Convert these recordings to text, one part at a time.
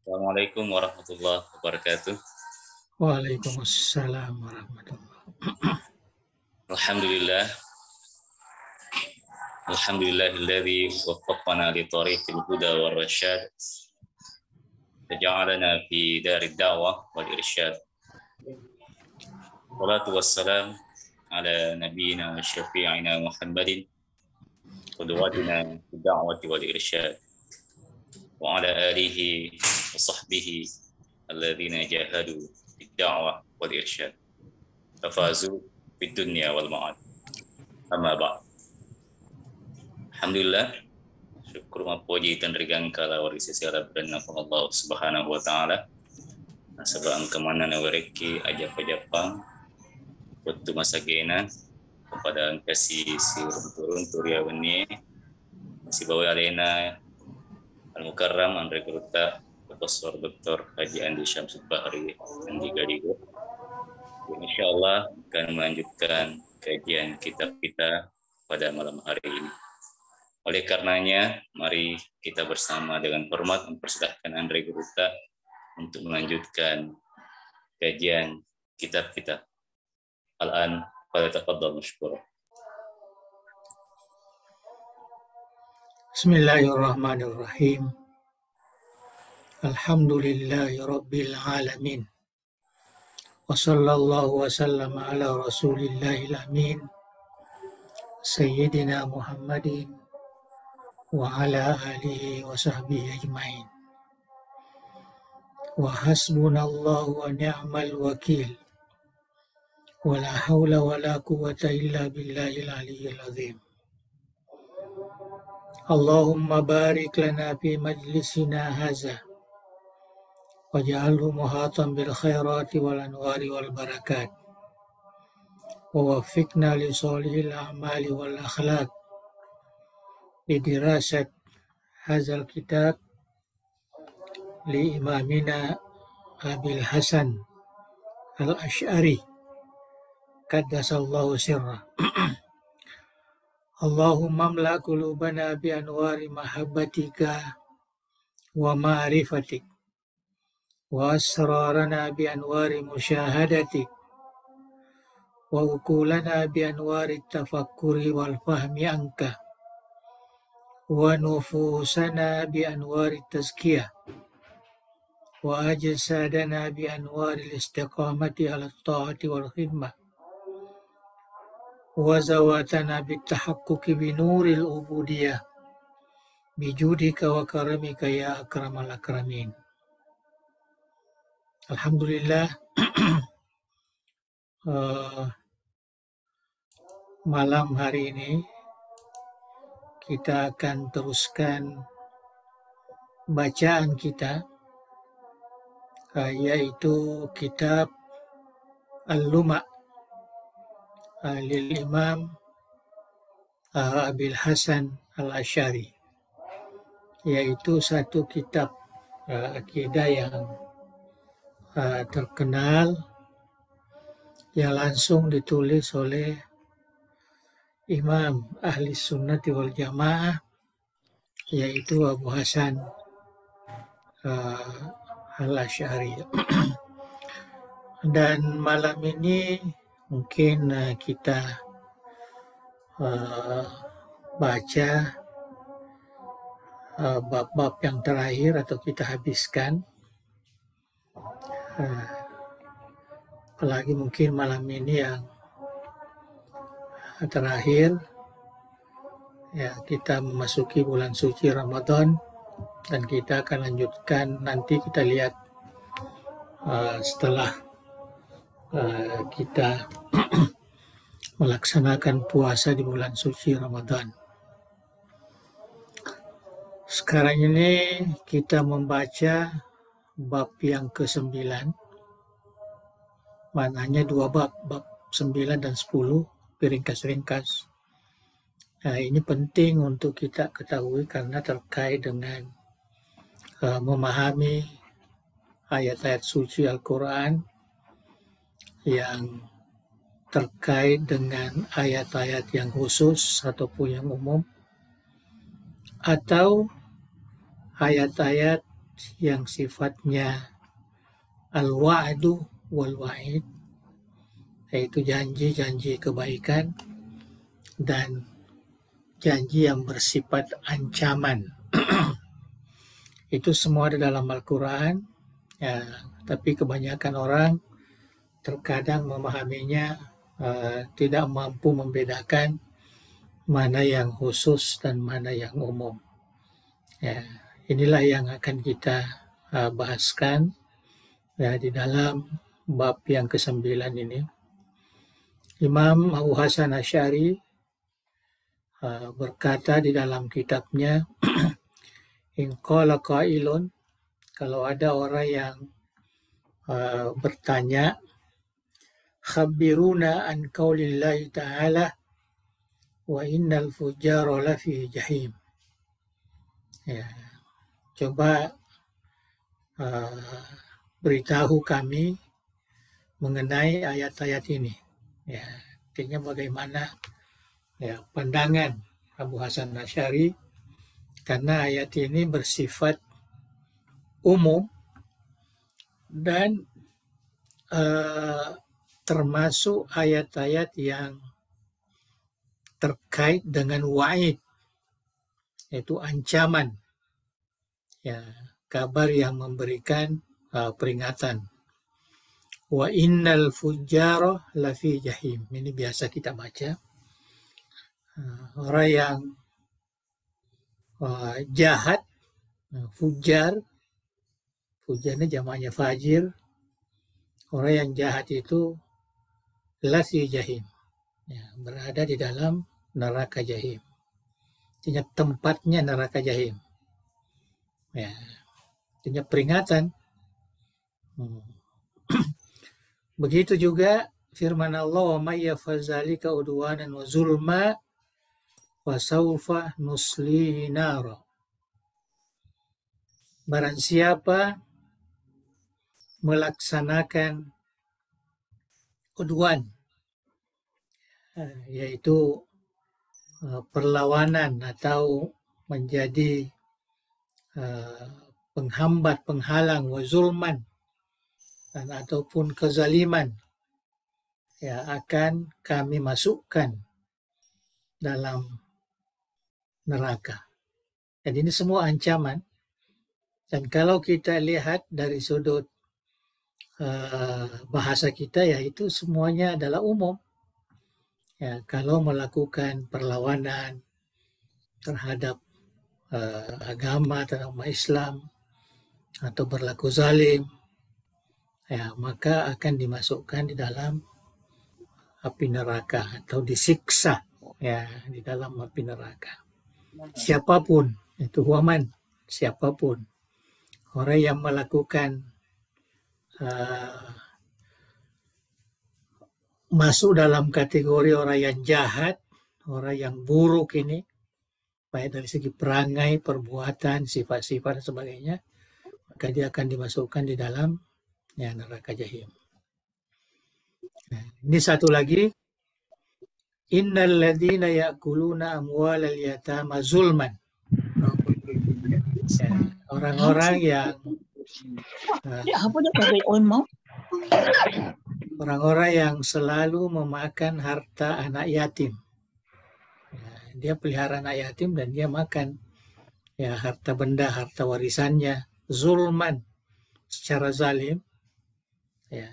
Assalamualaikum warahmatullahi wabarakatuh. Waalaikumsalam warahmatullahi. Alhamdulillah, alhamdulillahilladzi waffaqana li tariqil huda war rasyad. Taj'alana fi darid da'wah wal irsyad. Wassalatu wassalam ala nabiyyina wa syafi'ina Muhammadin qudwatina fid da'wati wal irsyad. Wa ala alihi wa sahbihi alladzina jahadu fid da'wah wal irsyad. Fafazu fid dunya wal ma'ad. Amma ba'd. Alhamdulillah, syukur mapuji tanrigang kala warisi siara berenang Allah Subhanahu wa taala. Nasabang kemana nawareki ajap-ajapang waktu masa gena kepada kasih si turun turia weni si bawa alena al-mukarram Andre Gruta Profesor Dr. Haji Andi Syamsul Bahri Andi Gadigo. Insyaallah akan melanjutkan kajian kitab kita pada malam hari ini. Oleh karenanya, mari kita bersama dengan hormat mempersilahkan Andre Gruta untuk melanjutkan kajian kitab kita. Al-an, falyatafaddal mashkura. Bismillahirrahmanirrahim. Alhamdulillahi rabbil alamin. Wa sallallahu wa sallama ala rasulillahil amin. Sayyidina Muhammadin wa ala alihi wa sahbihi ajmain. Wa hasbunallahu wa ni'mal wakil. Wa la hawla wa la quwwata illa billahil aliyyil azim. Allahumma barik lana fi majlisina hadza waj'alhu muhatan bil khairati wal anwari wal barakat wa waffiqna li solihil a'mali wal akhlaq li dirasat hadzal kitab li imamina Abil Hasan Al-Asy'ari qaddasallahu sirra. Allahumma amla qulubana bi anwari mahabbatika wa ma'rifatik wa asrarana bi anwari musyahadatik wa uqulana bi anwari tafakkuri wal fahmi anka wa nufusana bi anwari tazkiyah wa ajsadana bi anwari istiqamati ala ta'ati wal khidmah wa zawatana bi tahaqquqi bi nuril ubudiyah bijudika wa karamika ya akramal akramin. Alhamdulillah, malam hari ini kita akan teruskan bacaan kita, yaitu kitab Al-Luma' lil Imam Abil Hasan Al-Asy'ari, yaitu satu kitab akidah yang terkenal yang langsung ditulis oleh Imam Ahli Sunnati wal Jamaah, yaitu Abu Hasan Al-Asy'ari. Dan malam ini mungkin kita baca bab-bab yang terakhir atau kita habiskan. Apalagi mungkin malam ini yang terakhir, ya, kita memasuki bulan suci Ramadan dan kita akan lanjutkan, nanti kita lihat setelah kita melaksanakan puasa di bulan suci Ramadan. Sekarang ini kita membaca bab yang ke-9, maknanya dua bab 9 dan 10, ringkas-ringkas. Nah, ini penting untuk kita ketahui karena terkait dengan memahami ayat-ayat suci Al-Quran yang terkait dengan ayat-ayat yang khusus ataupun yang umum, atau ayat-ayat yang sifatnya al-wa'du wal-wa'id, yaitu janji-janji kebaikan dan janji yang bersifat ancaman. Itu semua ada dalam Al-Quran, ya, tapi kebanyakan orang terkadang memahaminya tidak mampu membedakan mana yang khusus dan mana yang umum. Ya, inilah yang akan kita bahaskan ya di dalam bab yang ke-9 ini. Imam Abu Hasan Asy'ari berkata di dalam kitabnya, in qala qailun, kalau ada orang yang bertanya, khabiruna an qaulillahi ta'ala wa innal fujjara lafi jahim. Ya, coba beritahu kami mengenai ayat-ayat ini. Ya, artinya bagaimana ya pandangan Abu Hasan Asy'ari, karena ayat ini bersifat umum dan termasuk ayat-ayat yang terkait dengan wa'id, yaitu ancaman, ya, kabar yang memberikan peringatan. Wa innal fujjara lafi jahim. Ini biasa kita baca. Orang yang jahat, fujar ini jamaknya fajir. Orang yang jahat itu lafi jahim, ya, berada di dalam neraka jahim. Artinya tempatnya neraka jahim. Ya, artinya peringatan. Begitu juga firman Allah, wa may yaf'al dzalika udwanan wa zulma wa sawfa nuslihi nara. Barang siapa melaksanakan udwan, yaitu perlawanan atau menjadi penghambat, penghalang, wa zulman, dan ataupun kezaliman, ya, akan kami masukkan dalam neraka. Jadi ini semua ancaman. Dan kalau kita lihat dari sudut bahasa kita, ya itu semuanya adalah umum. Ya, kalau melakukan perlawanan terhadap agama, terhadap umat Islam, atau berlaku zalim, ya, maka akan dimasukkan di dalam api neraka atau disiksa, ya, di dalam api neraka. Siapapun itu, waman, siapapun orang yang melakukan masuk dalam kategori orang yang jahat, orang yang buruk ini, baik dari segi perangai, perbuatan, sifat-sifat dan sebagainya, maka dia akan dimasukkan di dalam, ya, neraka jahim. Nah, ini satu lagi, innal ladzina ya'kuluna amwalal yatama zulman. Ya, orang-orang yang orang-orang yang selalu memakan harta anak yatim. Ya, dia pelihara anak yatim dan dia makan, ya, harta benda, harta warisannya, zulman, secara zalim. Ya,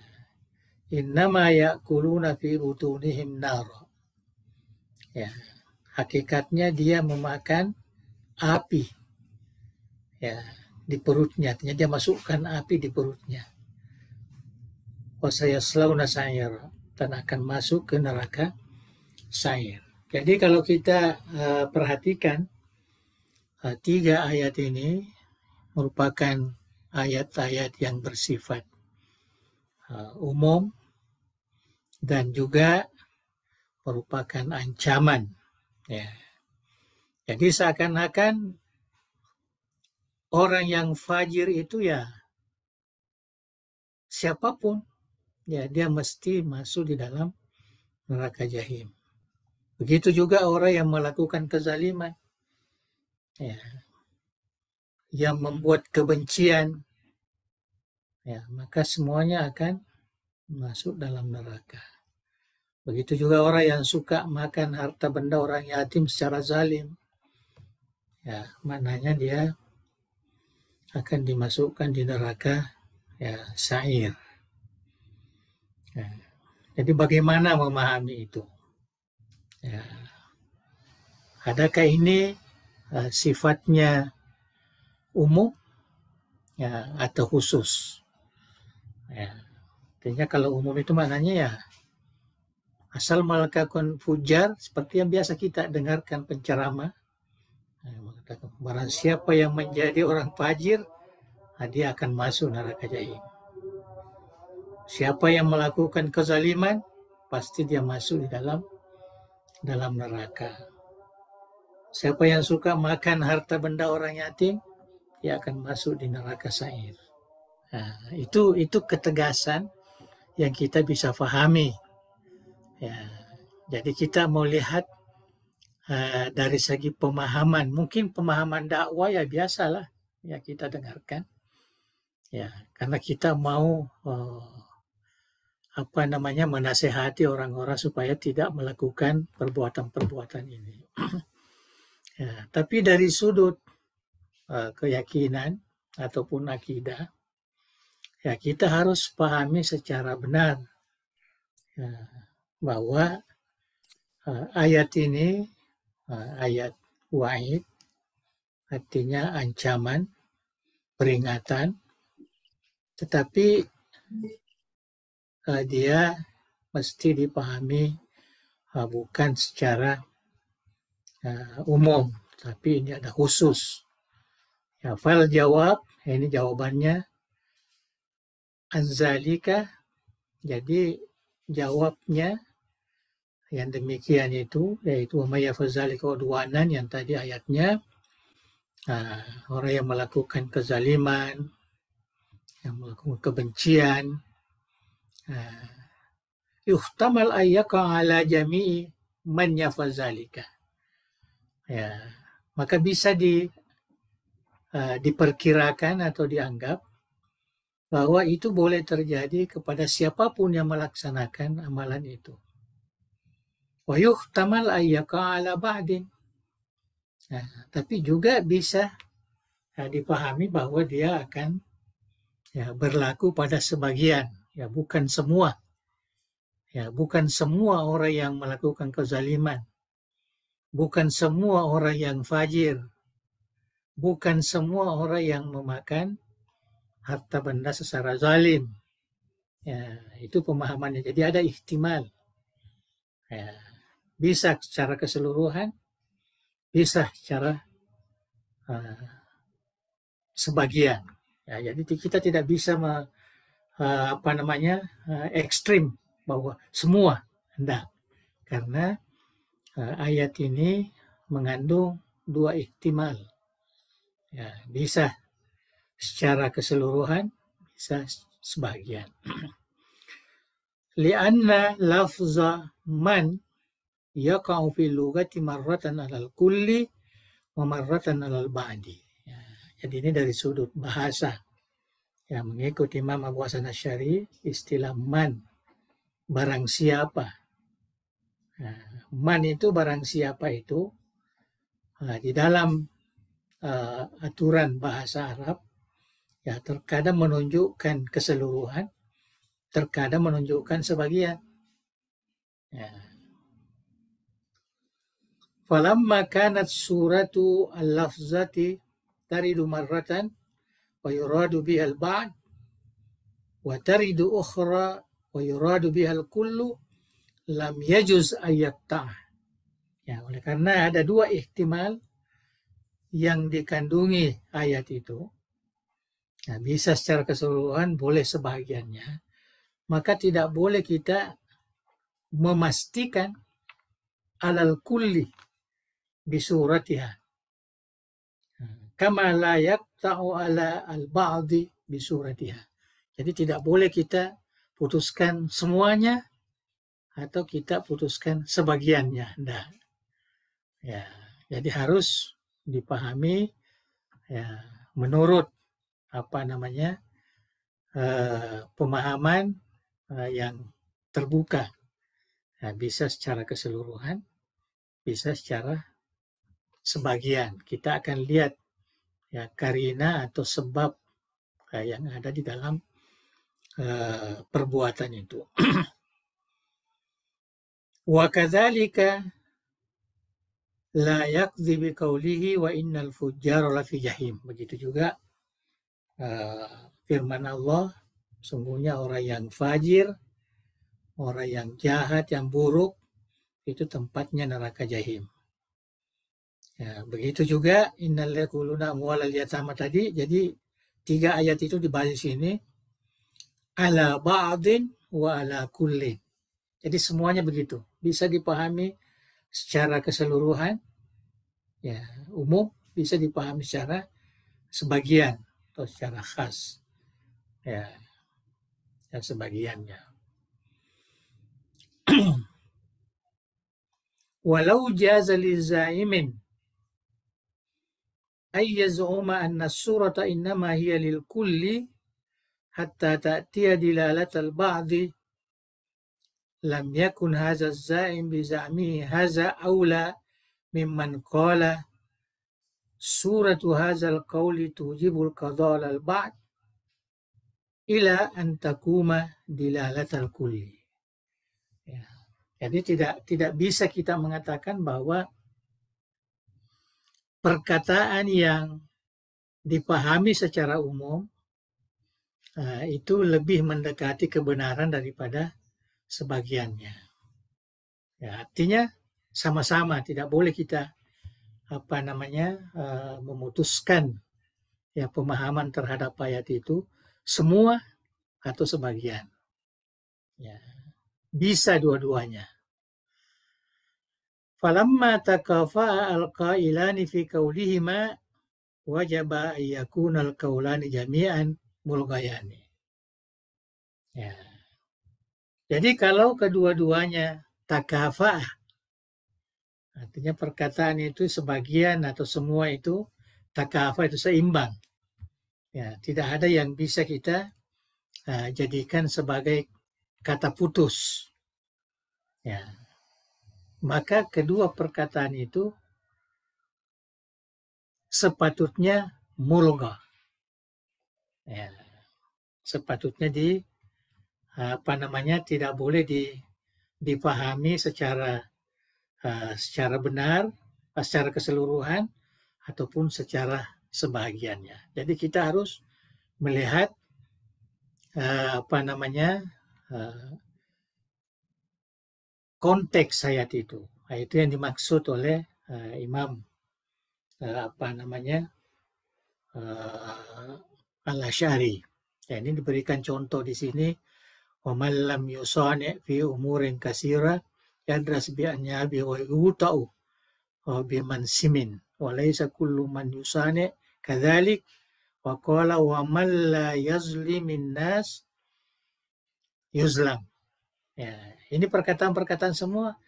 innama ya'kuluna fi butunihim nar. Ya, hakikatnya dia memakan api, ya, di perutnya. Artinya dia masukkan api di perutnya. Wa sayaslawna sa'ira, dan akan masuk ke neraka sa'ir. Jadi kalau kita perhatikan tiga ayat ini merupakan ayat-ayat yang bersifat umum dan juga merupakan ancaman. Ya. Jadi seakan-akan orang yang fajir itu, ya, siapapun, ya, dia mesti masuk di dalam neraka jahim. Begitu juga orang yang melakukan kezaliman. Ya. yang membuat kebencian, ya, maka semuanya akan masuk dalam neraka. Begitu juga orang yang suka makan harta benda orang yatim secara zalim, ya, maknanya dia akan dimasukkan di neraka, ya, sa'ir. Ya. Jadi bagaimana memahami itu? Ya. Adakah ini sifatnya umum, ya, atau khusus? Ya. Artinya kalau umum itu maknanya ya asal melakukan fujar seperti yang biasa kita dengarkan penceramah, mengatakan barang siapa yang menjadi orang fajir, dia akan masuk neraka jahim. Siapa yang melakukan kezaliman, pasti dia masuk di dalam neraka. Siapa yang suka makan harta benda orang yatim, dia akan masuk di neraka sa'ir. Nah, itu ketegasan yang kita bisa pahami. Ya, jadi kita mau lihat dari segi pemahaman, mungkin pemahaman dakwah ya biasalah ya kita dengarkan. Ya, karena kita mau menasehati orang-orang supaya tidak melakukan perbuatan-perbuatan ini. Ya, tapi dari sudut keyakinan ataupun akidah, ya kita harus pahami secara benar ya, bahwa ayat ini ayat wa'id, artinya ancaman, peringatan, tetapi dia mesti dipahami bukan secara umum, tapi ini ada khusus. Ya, fal jawab, ini jawabannya anzalika, jadi jawabnya yang demikian itu, yaitu Umayyah Fazalika Udwanan yang tadi ayatnya, orang yang melakukan kezaliman, yang melakukan kebencian, yuhtamal ayyaka ala jami'i man yafazalika. Ya, maka bisa diperkirakan atau dianggap bahwa itu boleh terjadi kepada siapapun yang melaksanakan amalan itu. Wa yuhtamal ayyaka ala ba'din. Nah, tapi juga bisa dipahami bahwa dia akan berlaku pada sebagian, ya bukan semua. Ya, bukan semua orang yang melakukan kezaliman. Bukan semua orang yang fajir. Bukan semua orang yang memakan harta benda secara zalim. Ya, itu pemahamannya. Jadi ada ihtimal. Ya, bisa secara keseluruhan, bisa secara sebagian. Ya, jadi kita tidak bisa ekstrim bahwa semua hendak, karena ayat ini mengandung dua ihtimal. Ya, bisa secara keseluruhan, bisa sebagian. Lianna lafza man yaqa'u fil lughati marratan 'alal kulli wa marratan 'alal ba'di. Ya, jadi ini dari sudut bahasa. Ya, mengikut Imam Abu Hasan Asy'ari, istilah man, barang siapa. Man itu barang siapa itu di dalam aturan bahasa Arab, ya terkadang menunjukkan keseluruhan, terkadang menunjukkan sebagian. Ya. Falamma kanat suratu al-lafzati taridu marratan wa yuradu biha al-ba'd wa taridu ukhra wa yuradu biha al-kullu lam yajuz ayattah. Ya, oleh karena ada dua ihtimal yang dikandungi ayat itu, ya, bisa secara keseluruhan, boleh sebagiannya, maka tidak boleh kita memastikan alal kulli bisuratiha kama la yaqta'u ala al-ba'di bisuratiha. Jadi tidak boleh kita putuskan semuanya atau kita putuskan sebagiannya. Nah, ya, jadi harus dipahami ya menurut pemahaman yang terbuka. Nah, bisa secara keseluruhan, bisa secara sebagian. Kita akan lihat ya karina atau sebab yang ada di dalam perbuatan itu. Wa kadzalika la yaqdhi bi qawlihi wa innal fujjara lafi jahim. Begitu juga firman Allah, sungguhnya orang yang fajir, orang yang jahat, yang buruk, itu tempatnya neraka jahim. Ya, begitu juga innal yaquluna amwalal yatama tadi. Jadi 3 ayat itu dibahas di sini ala ba'din wa ala kullin. Jadi semuanya begitu, bisa dipahami secara keseluruhan, ya umum, bisa dipahami secara sebagian atau secara khas, ya, dan sebagiannya. Walau jaza lizaimin ay yaz'uma anna surata innama hiya lil kulli hatta ta'tiya dilalatal ba'di lam yakun hadza az-za'im bi za'mihi hadza aula mimman qala suratu hadzal qawli tujibul qada' al ba'd ila an takuma dilalatal kulli. Ya. Jadi tidak bisa kita mengatakan bahwa perkataan yang dipahami secara umum itu lebih mendekati kebenaran daripada sebagiannya. Ya, artinya sama-sama, tidak boleh kita memutuskan ya pemahaman terhadap ayat itu semua atau sebagian. Ya, bisa dua-duanya. Falamma takafa'a al-qailani fi qawlihima wajaba ayyakuna al-qawlani jami'an mulghayani. Ya. Jadi kalau kedua-duanya takafa'ah, artinya perkataan itu sebagian atau semua itu takafa'ah itu seimbang. Ya, tidak ada yang bisa kita jadikan sebagai kata putus. Ya. Maka kedua perkataan itu sepatutnya mulgha. Ya. Sepatutnya tidak boleh dipahami secara benar, secara keseluruhan ataupun secara sebagiannya. Jadi kita harus melihat konteks ayat itu. Itu yang dimaksud oleh Imam Al-Asy'ari. Ya, ini diberikan contoh di sini. Wa man lam yusani' fi umurin katsira yadras bi an yabi wa yuta'u bi mansimin wa laysa kullu man yusani' kadzalik wa qala wa man la yazlimin nas yuzlam. Ya, ini perkataan-perkataan semua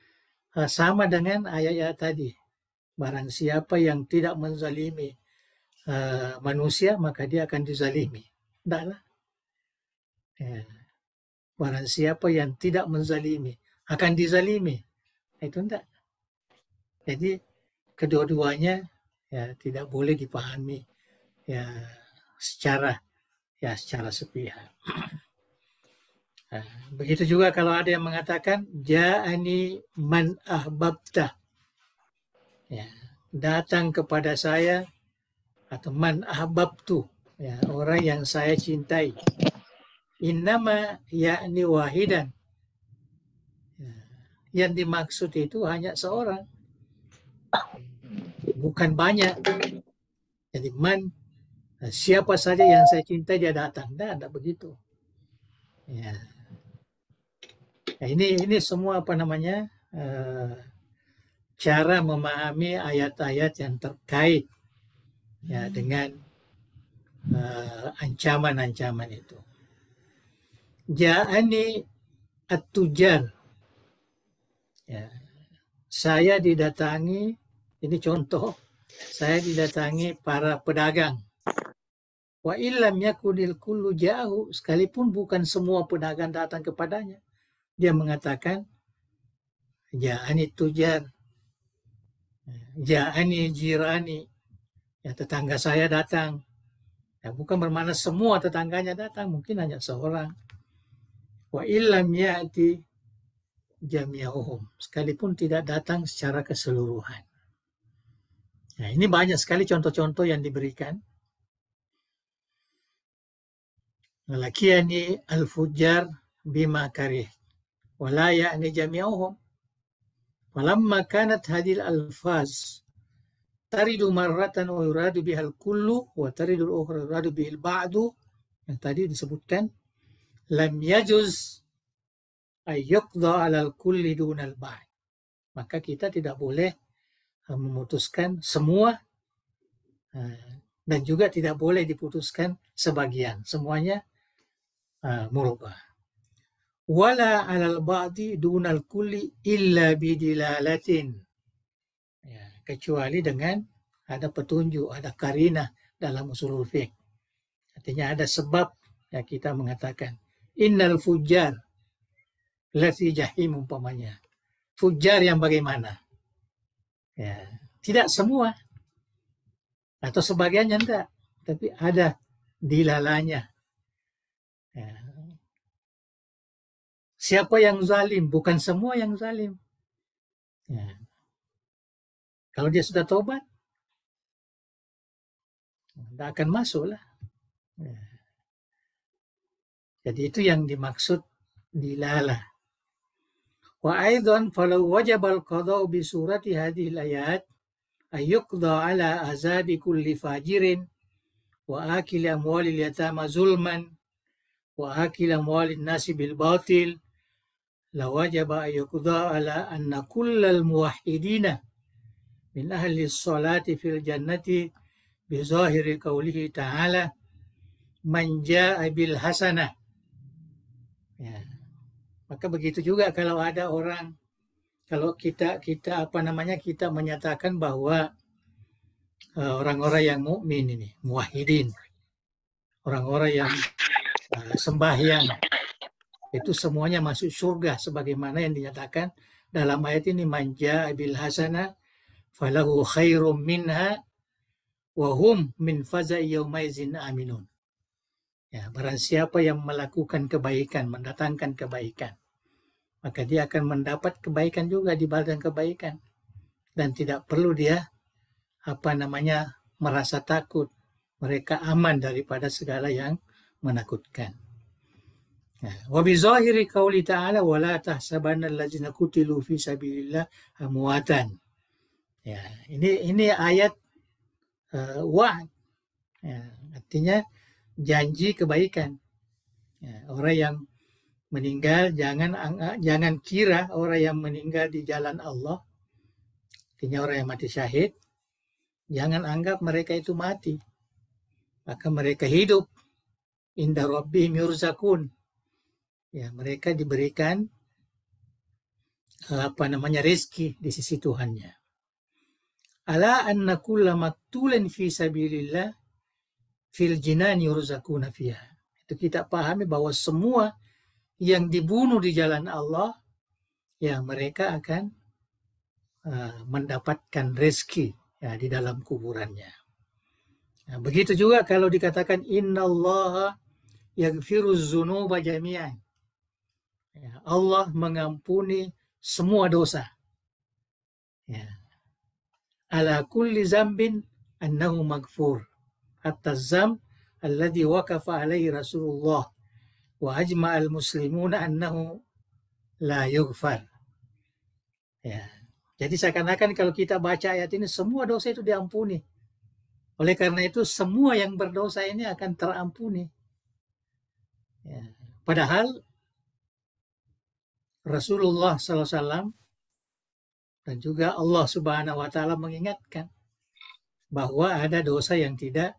sama dengan ayat-ayat tadi. Barang siapa yang tidak menzalimi manusia, maka dia akan dizalimi. Tidaklah. Ya. Barang siapa yang tidak menzalimi akan dizalimi. Itu tidak. Jadi kedua-duanya ya tidak boleh dipahami ya secara sepihak. Nah, begitu juga kalau ada yang mengatakan ja'ani man ahbabta. Ya, datang kepada saya atau man ahbabtu, ya, orang yang saya cintai. Innama ya'ni wahidan. Ya, yang dimaksud itu hanya seorang, bukan banyak. Jadi man, siapa saja yang saya cintai dia datang. Tidak begitu. Ya. Nah, ini semua cara memahami ayat-ayat yang terkait ya dengan ancaman-ancaman itu. Ja'ani at-tujar. Ya. Saya didatangi, ini contoh, saya didatangi para pedagang. Wa illam yakunil kullu ja'ahu, sekalipun bukan semua pedagang datang kepadanya. Dia mengatakan, ja'ani tujar, ja'ani jirani, ya tetangga saya datang. Ya, bukan bermakna semua tetangganya datang, mungkin hanya seorang. Wa illam ya'ti jami'uhum, sekalipun tidak datang secara keseluruhan. Nah, ini banyak sekali contoh-contoh yang diberikan. Lakiyani al-fujjar bima karih wa la ya'ni jami'uhum. Falamma kanat hadhil alfaz taridu marratan wa yuradu bihal kullu wa taridu al-ukhra yuradu bihil ba'du, yang tadi disebutkan, lam yajuz ayyuqda 'alal kulli dunal ba'd. Maka kita tidak boleh memutuskan semua dan juga tidak boleh diputuskan sebagian. Semuanya murubah. Wala 'alal ba'di dunal kulli illa bidilalatin. Ya, kecuali dengan ada petunjuk, ada karinah dalam usulul fiqh. Artinya ada sebab, ya kita mengatakan innal fujjar lafi jahim umpamanya. Fujjar yang bagaimana? Ya, tidak semua atau sebagiannya enggak, tapi ada dilalanya. Ya. Siapa yang zalim? Bukan semua yang zalim. Ya. Kalau dia sudah tobat, tidak akan masuk lah. Ya. Jadi itu yang dimaksud dilalah. Wa aidan falau wajaba al-qada'u bi surati hadhihi al-ayat ayyuqda ala azabi kulli fajirin wa akili amwalil yatama zulman wa akili amwalin nasi bil batil la wajaba ayyuqda ala anna kullal muwahhidina min ahli sholati fil jannati bi zahiri qawlihi ta'ala man jaa bil hasanah. Ya. Maka begitu juga kalau ada orang, kalau kita kita menyatakan bahwa orang-orang yang mukmin ini, muwahhidin, orang-orang yang sembahyang, itu semuanya masuk surga sebagaimana yang dinyatakan dalam ayat ini, man jaa bil hasanah falahu khairum minha wa hum min faza'i yaumaizin aminun. Ya, barang siapa yang melakukan kebaikan, mendatangkan kebaikan, maka dia akan mendapat kebaikan juga di badan kebaikan, dan tidak perlu dia merasa takut. Mereka aman daripada segala yang menakutkan. Wa bi zahiri qauli ta'ala wa la tahsabanna allazina qutilu fi sabilillah amwatan. Ya, ini ayat wa'd. Ya, artinya janji kebaikan. Ya, orang yang meninggal, jangan kira orang yang meninggal di jalan Allah, artinya orang yang mati syahid, jangan anggap mereka itu mati. Maka mereka hidup. Inda rabbihim yurzakun. Ya, mereka diberikan rezeki di sisi Tuhannya. Ala anna kulla maqtulan fi sabilillah fil jinan yurzakuna fiha. Itu kita pahami bahwa semua yang dibunuh di jalan Allah, ya mereka akan mendapatkan rezeki ya di dalam kuburannya. Nah, begitu juga kalau dikatakan innallaha yaghfiruz dzunuba jami'an. Ya, Allah mengampuni semua dosa. Ya. Ala kulli zambin annahu maghfur. Hatta zam alladhi waqafa alaihi Rasulullah wa ajma'al muslimuna annahu la yughfar. Ya. Jadi seakan-akan kalau kita baca ayat ini, semua dosa itu diampuni. Oleh karena itu semua yang berdosa ini akan terampuni. Ya. Padahal Rasulullah SAW dan juga Allah Subhanahu wa Ta'ala mengingatkan bahwa ada dosa yang tidak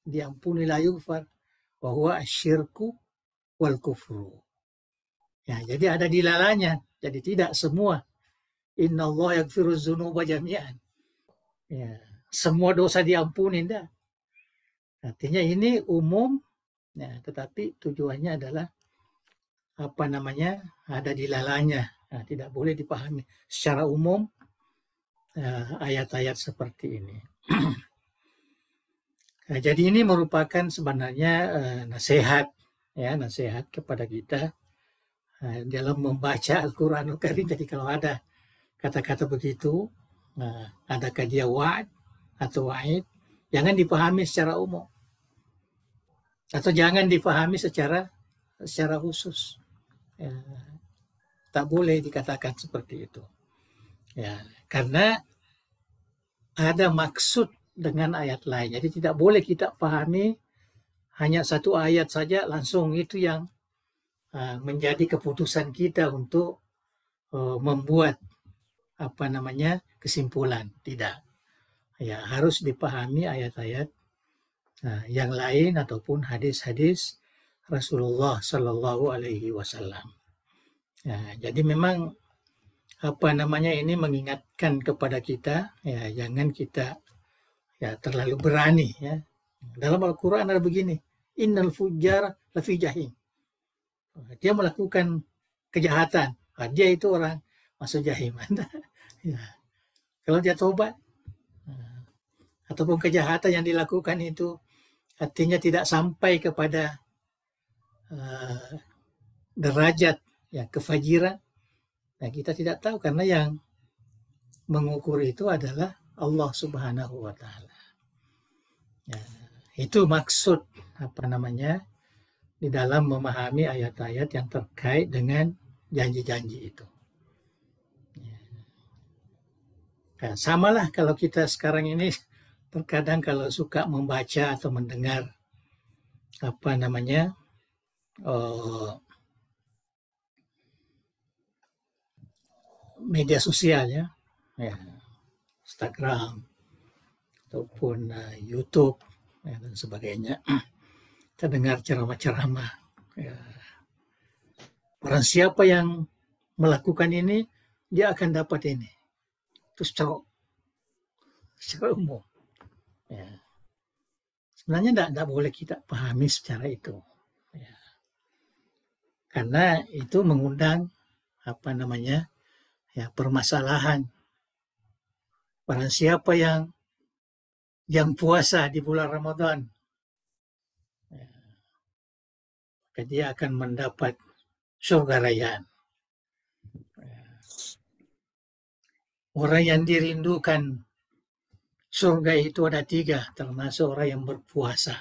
diampuni, la yughfar, wa huwa asyirku wal kufru. Ya, jadi ada dilalanya. Jadi tidak semua. Innallaha yaghfiruz dzunuba jami'an. Ya, semua dosa diampuni enggak. Artinya ini umum, ya, tetapi tujuannya adalah ada dilalanya. Nah, tidak boleh dipahami secara umum ayat-ayat seperti ini. Nah, jadi ini merupakan sebenarnya nasihat kepada kita dalam membaca Al-Quranul Karim. Jadi kalau ada kata-kata begitu, adakah dia wa'ad atau wa'id, jangan dipahami secara umum atau jangan dipahami secara khusus. Ya, tak boleh dikatakan seperti itu. Ya, karena ada maksud dengan ayat lain. Jadi tidak boleh kita pahami hanya satu ayat saja langsung itu yang menjadi keputusan kita untuk membuat kesimpulan. Tidak. Ya, harus dipahami ayat-ayat yang lain ataupun hadis-hadis Rasulullah Shallallahu Alaihi Wasallam. Ya, jadi memang ini mengingatkan kepada kita, ya jangan kita ya terlalu berani ya. Dalam Al-Quran ada begini, innal fujjara lafi jahim. Dia melakukan kejahatan, dia itu orang masuk jahim. Ya. Kalau dia tobat ataupun kejahatan yang dilakukan itu artinya tidak sampai kepada derajat ya kefajiran, nah kita tidak tahu karena yang mengukur itu adalah Allah Subhanahu wa taala. Ya, itu maksud di dalam memahami ayat-ayat yang terkait dengan janji-janji itu. Ya. Nah, samalah kalau kita sekarang ini terkadang kalau suka membaca atau mendengar media sosial ya, Instagram ataupun YouTube ya, dan sebagainya. Kita dengar ceramah-ceramah. Ya. Barang siapa yang melakukan ini, dia akan dapat ini. Terus secara umum. Ya. Sebenarnya tidak boleh kita pahami secara itu. Ya. Karena itu mengundang permasalahan. Barang siapa yang puasa di bulan Ramadan, maka dia akan mendapat surga rayaan. Orang yang dirindukan surga itu ada 3, termasuk orang yang berpuasa.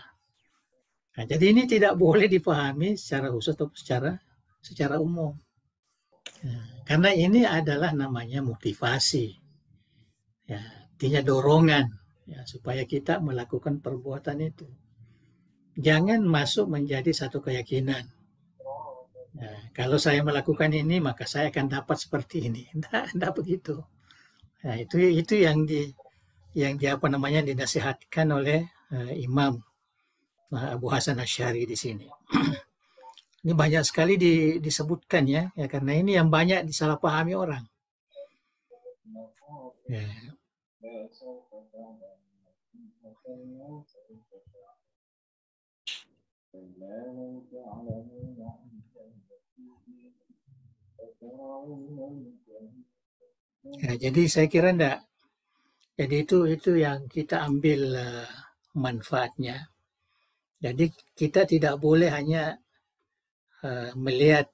Nah, jadi ini tidak boleh dipahami secara khusus atau secara umum. Karena ini adalah namanya motivasi. Ya, artinya dorongan ya, supaya kita melakukan perbuatan itu. Jangan masuk menjadi satu keyakinan. Nah, kalau saya melakukan ini maka saya akan dapat seperti ini. Tidak begitu. Nah, itu yang dinasihatkan oleh Imam Abu Hasan Asy'ari di sini. Ini banyak sekali disebutkan ya karena ini yang banyak disalahpahami orang. Ya. Ya, jadi saya kira enggak. Jadi itu yang kita ambil manfaatnya. Jadi kita tidak boleh hanya melihat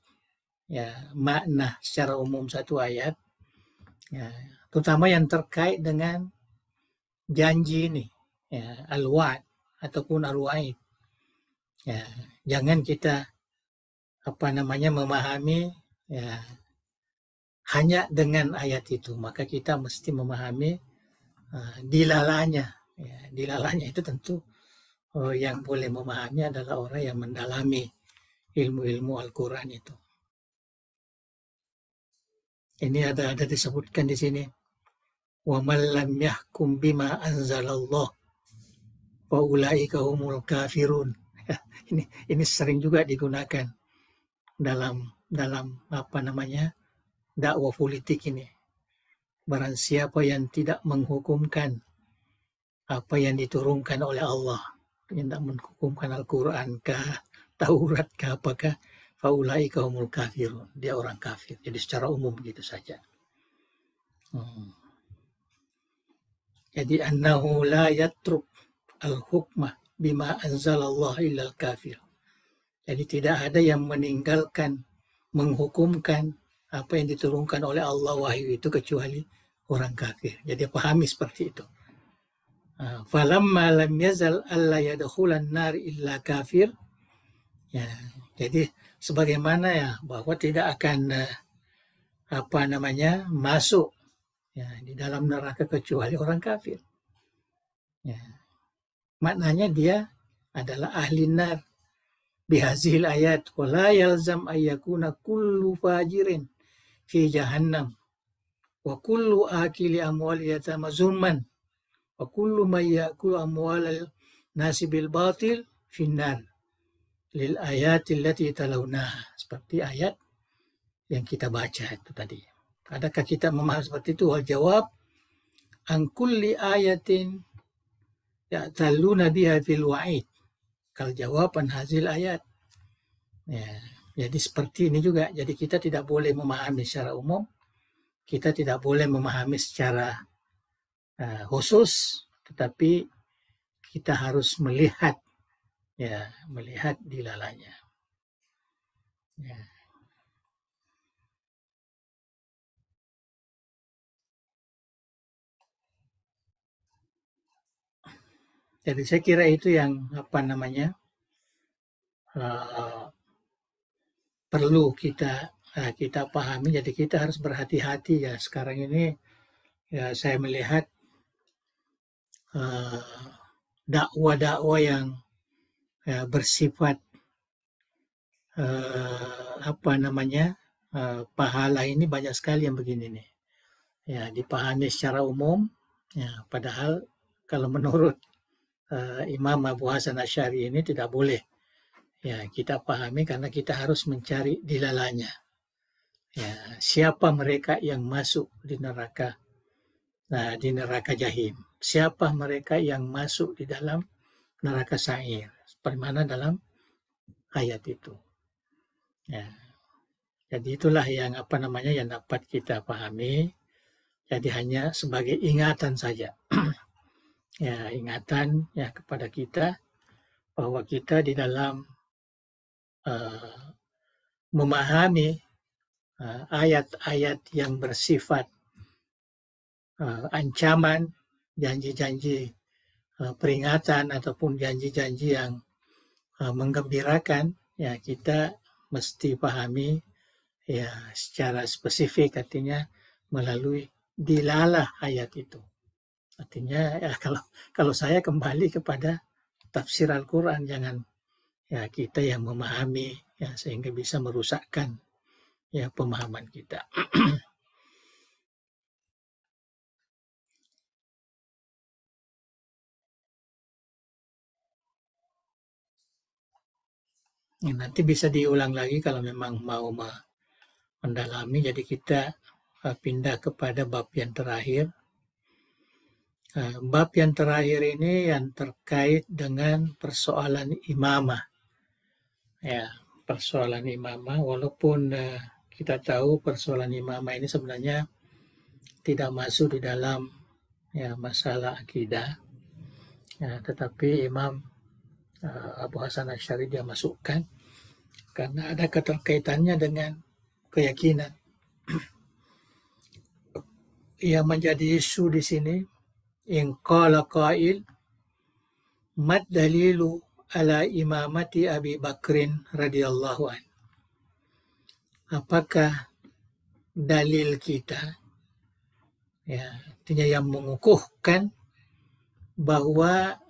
ya makna secara umum satu ayat, ya, terutama yang terkait dengan janji ini, ya, al-wa'd ataupun al-wa'id. Ya, jangan kita memahami ya hanya dengan ayat itu, maka kita mesti memahami dilalanya. Ya, dilalanya itu tentu yang boleh memahami adalah orang yang mendalami ilmu-ilmu Al-Quran itu. Ini ada disebutkan di sini. Wa man lam yahkum bima anzalallah fa ulaika humul kafirun. Ini sering juga digunakan dalam dakwah politik ini. Barang siapa yang tidak menghukumkan apa yang diturunkan oleh Allah, yang tidak menghukumkan Al-Quran kah, Taurat kah, apakah faulaika humul kafirun, dia orang kafir. Jadi secara umum begitu saja. Jadi annahu la yatruk al-hukmah bima anzalallah illal kafir. Jadi tidak ada yang meninggalkan menghukumkan apa yang diturunkan oleh Allah wahyu itu kecuali orang kafir. Jadi pahami seperti itu. Falamma lam yazal alla yadkhulan nar illa kafir. Ya, jadi sebagaimana ya bahwa tidak akan masuk ya di dalam neraka kecuali orang kafir. Ya. Maknanya dia adalah ahli nar bihazil ayat wala yalzam ayyakuna kullu fajirin fi jahannam wa kullu akili amwal yatama zulman wa kullu man ya'kulu amwalal nasi bil batil finnar lil ayati allati talawnaha, seperti ayat yang kita baca itu tadi. Adakah kita memahami seperti itu? Wal jawab an kulli ayatin ya'taluna biha fil wa'id kal jawaban hazil ayat. Ya, jadi seperti ini juga. Jadi kita tidak boleh memahami secara umum, kita tidak boleh memahami secara khusus, tetapi kita harus melihat dilalanya. Ya. Jadi saya kira itu yang perlu kita pahami. Jadi kita harus berhati-hati ya. Sekarang ini ya saya melihat dakwah-dakwah yang bersifat pahala ini banyak sekali yang begini nih. Ya, dipahami secara umum. Ya, padahal kalau menurut Imam Abu Hasan Asy'ari ini tidak boleh ya kita pahami, karena kita harus mencari dilalanya. Ya, siapa mereka yang masuk di neraka jahim? Siapa mereka yang masuk di dalam neraka sa'ir? Bagaimana dalam ayat itu. Ya. Jadi itulah yang yang dapat kita pahami. Jadi hanya sebagai ingatan saja. Ya, ingatan ya kepada kita bahwa kita di dalam memahami ayat-ayat yang bersifat ancaman, janji-janji peringatan ataupun janji-janji yang menggembirakan, ya kita mesti pahami ya secara spesifik, artinya melalui dilalah ayat itu. Artinya ya kalau saya kembali kepada tafsir Al-Quran, jangan ya kita yang memahami ya sehingga bisa merusakkan ya pemahaman kita. Nanti bisa diulang lagi kalau memang mau mendalami. Jadi kita pindah kepada bab yang terakhir. Bab yang terakhir ini yang terkait dengan persoalan imamah. Ya, persoalan imamah, walaupun kita tahu persoalan imamah ini sebenarnya tidak masuk di dalam ya masalah akidah. Ya, tetapi Imam Abu Hasan Asy'ari dia masukkan karena ada keterkaitannya dengan keyakinan. Yang menjadi isu di sini, in qala qail mad dalilu ala imamati Abi Bakrin radhiyallahu an. Apakah dalil kita ya artinya yang mengukuhkan bahwa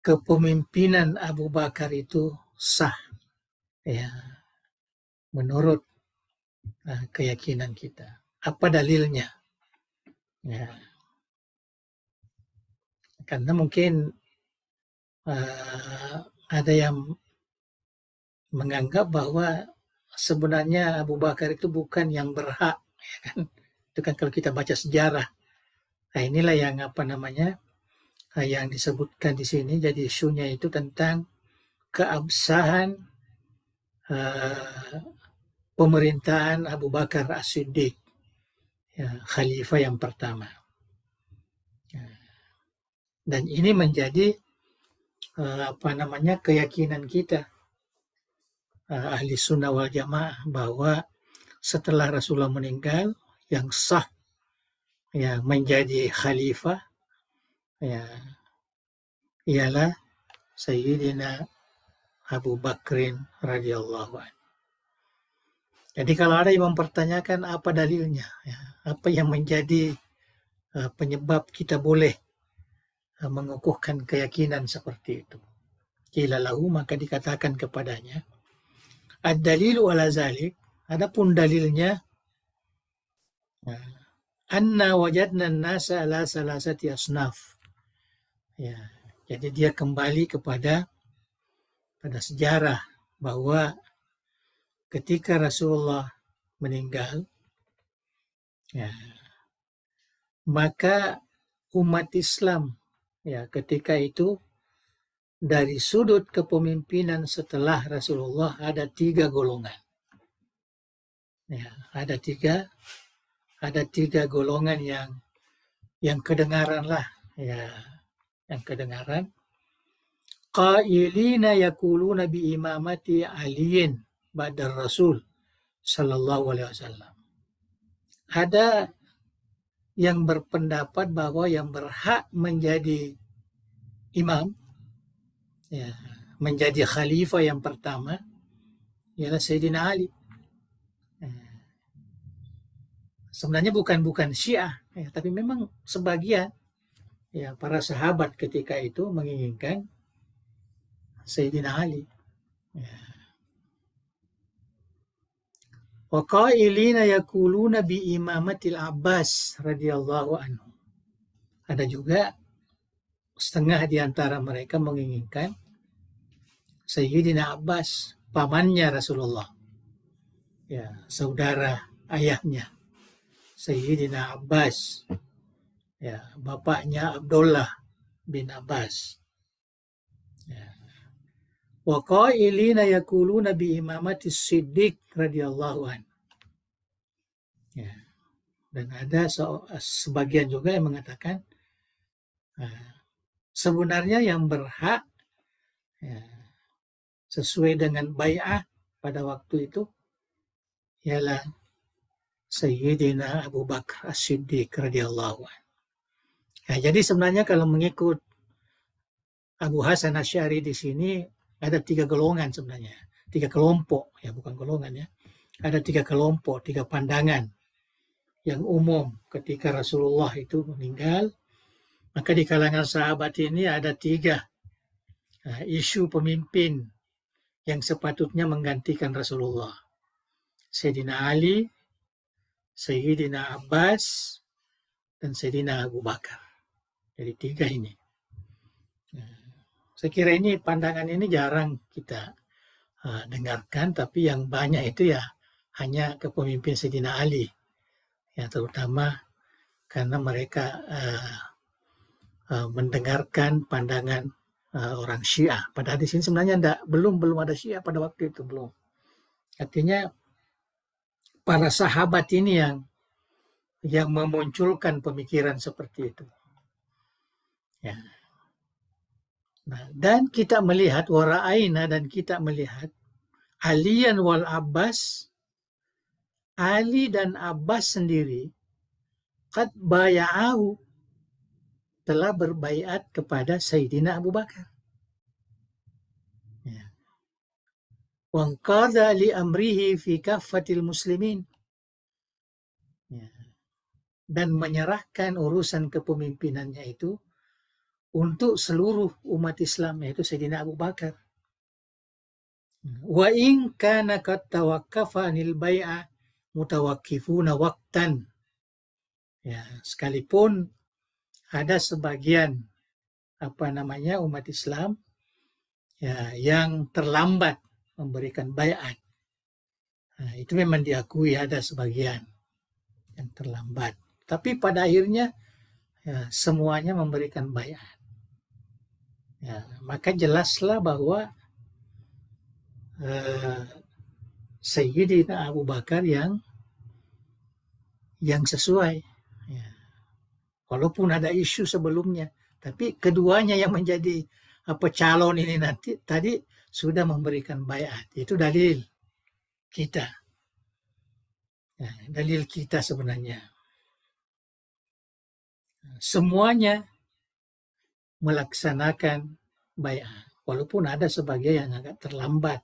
kepemimpinan Abu Bakar itu sah ya menurut keyakinan kita. Apa dalilnya? Ya. Karena mungkin ada yang menganggap bahwa sebenarnya Abu Bakar itu bukan yang berhak, ya kan? Itu kan kalau kita baca sejarah Nah, inilah yang yang disebutkan di sini. Jadi isunya itu tentang keabsahan pemerintahan Abu Bakar As-Siddiq, ya, khalifah yang pertama. Ya. Dan ini menjadi keyakinan kita ahli sunnah wal jamaah bahwa setelah Rasulullah meninggal, yang sah ya menjadi khalifah ya ialah Sayyidina Abu Bakrin radhiyallahu anhu. Jadi kalau ada yang mempertanyakan apa dalilnya, ya, apa yang menjadi penyebab kita boleh mengukuhkan keyakinan seperti itu, qila lahu, maka dikatakan kepadanya, ad-dalilu ala zalik, adapun dalilnya, anna wajadna an-nasa ala salasati asnaf. Ya, jadi dia kembali pada sejarah bahwa ketika Rasulullah meninggal, ya, maka umat Islam ya ketika itu dari sudut kepemimpinan setelah Rasulullah ada 3 golongan. Ya, ada tiga golongan yang kedengaran lah, ya, yang kedengaran. Qailina yaquluna bi imamati aliyin ba'da Rasul sallallahu alaihi wasallam. Ada yang berpendapat bahwa yang berhak menjadi imam, ya, menjadi khalifah yang pertama ialah Sayyidina Ali. Sebenarnya bukan Syiah, ya, tapi memang sebagian ya para sahabat ketika itu menginginkan Sayyidina Ali. Ya. Wa qailina yaquluna bi imamatil Abbas radhiyallahu anhu. Ada juga setengah di antara mereka menginginkan Sayyidina Abbas, pamannya Rasulullah. Ya, saudara ayahnya. Sayyidina Abbas, ya, bapaknya Abdullah bin Abbas. Ya. Wa qailina yaquluna bi imamati Siddiq radhiyallahu anhu. Ya. Dan ada sebagian juga yang mengatakan sebenarnya yang berhak ya, sesuai dengan bai'ah pada waktu itu ialah Sayyidina Abu Bakar As-Siddiq radhiyallahu anhu. Ya, jadi sebenarnya kalau mengikut Abu Hasan Asy'ari di sini ada 3 golongan sebenarnya, 3 kelompok, ya bukan golongan ya. Ada 3 kelompok, 3 pandangan yang umum ketika Rasulullah itu meninggal. Maka di kalangan sahabat ini ada 3 isu pemimpin yang sepatutnya menggantikan Rasulullah. Sayyidina Ali, Sayyidina Abbas, dan Sayyidina Abu Bakar. Jadi 3 ini. Saya kira ini pandangan ini jarang kita dengarkan, tapi yang banyak itu ya hanya kepemimpinan Sayyidina Ali. Ya, terutama karena mereka mendengarkan pandangan orang Syiah. Padahal di sini sebenarnya belum ada Syiah pada waktu itu, belum. Artinya para sahabat ini yang memunculkan pemikiran seperti itu. Ya. Nah, dan kita melihat wara'aina, dan kita melihat Aliyan wal Abbas, Ali dan Abbas sendiri qad baya'ahu, telah berbaiat kepada Sayyidina Abu Bakar. Ya. Wanqadha li amrihi fi kaffatil muslimin. Ya. Dan menyerahkan urusan kepemimpinannya itu untuk seluruh umat Islam, yaitu Sayyidina Abu Bakar. Wa in kana qad tawaqqafa anil bai'ah mutawaqqifuna waqtan. Ya, sekalipun ada sebagian umat Islam ya yang terlambat memberikan baiat. Nah, itu memang diakui ada sebagian yang terlambat. Tapi pada akhirnya ya, semuanya memberikan baiat. Ya, maka jelaslah bahwa Sayyidina Abu Bakar yang sesuai. Ya. Walaupun ada isu sebelumnya, tapi keduanya yang menjadi calon ini nanti tadi sudah memberikan baiat. Itu dalil kita. Ya, dalil kita sebenarnya. Semuanya melaksanakan baiat. Walaupun ada sebagian yang agak terlambat.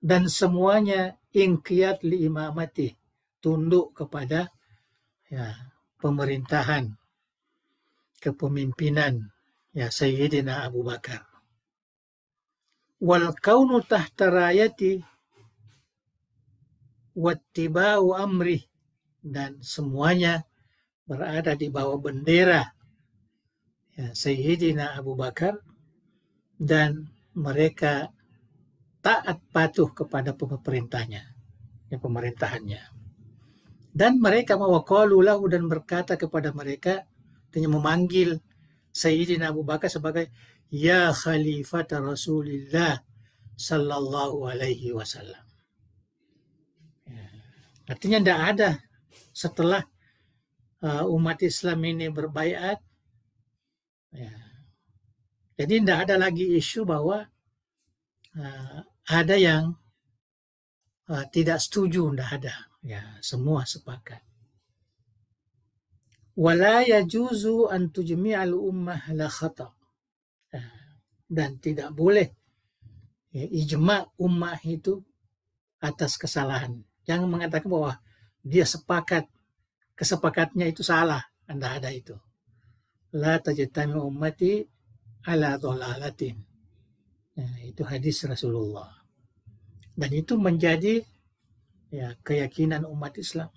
Dan semuanya inqiyad li imamati, tunduk kepada pemerintahan, kepemimpinan Sayyidina Abu Bakar. Wal kaunu tahta rayati wattiba'u amri, dan semuanya berada di bawah bendera Sayyidina Abu Bakar dan mereka taat patuh kepada pemerintahannya. Dan mereka mawaqalu lahu, dan berkata kepada mereka, dengan memanggil Sayyidina Abu Bakar sebagai ya khalifata Rasulillah sallallahu alaihi wasallam. Artinya tidak ada setelah umat Islam ini berbaiat, jadi tidak ada lagi isu bahwa ada yang tidak setuju, tidak ada. Ya, semua sepakat. Wala yajuzu an tujmi'al ummah la khata'. Dan tidak boleh ijma' ummah itu atas kesalahan. Jangan mengatakan bahwa dia sepakat, kesepakatnya itu salah. Tidak ada itu. La tajtami ummati ala dhalalatin. Itu hadis Rasulullah. Dan itu menjadi keyakinan umat Islam.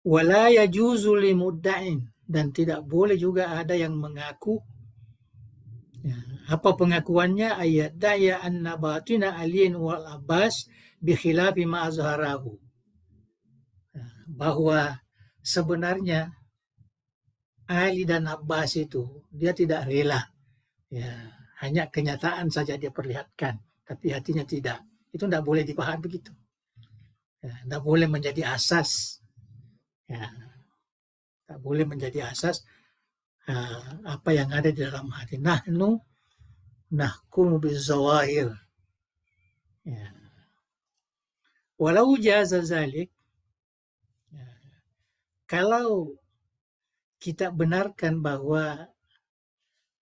Wala yajuzu limudda'in, dan tidak boleh juga ada yang mengaku. Apa pengakuannya? Ayat da'ya anna batina aliyin wal abbas bi khilafi ma azharahu. Bahwa sebenarnya Ali dan Abbas itu dia tidak rela. Hanya kenyataan saja dia perlihatkan, tapi hatinya tidak. Itu tidak boleh dipahami begitu. Tidak boleh menjadi asas. Tidak boleh menjadi asas apa yang ada di dalam hati. Nahnu nahkumu bizawahir. Walau jaza zalik, kalau kita benarkan bahwa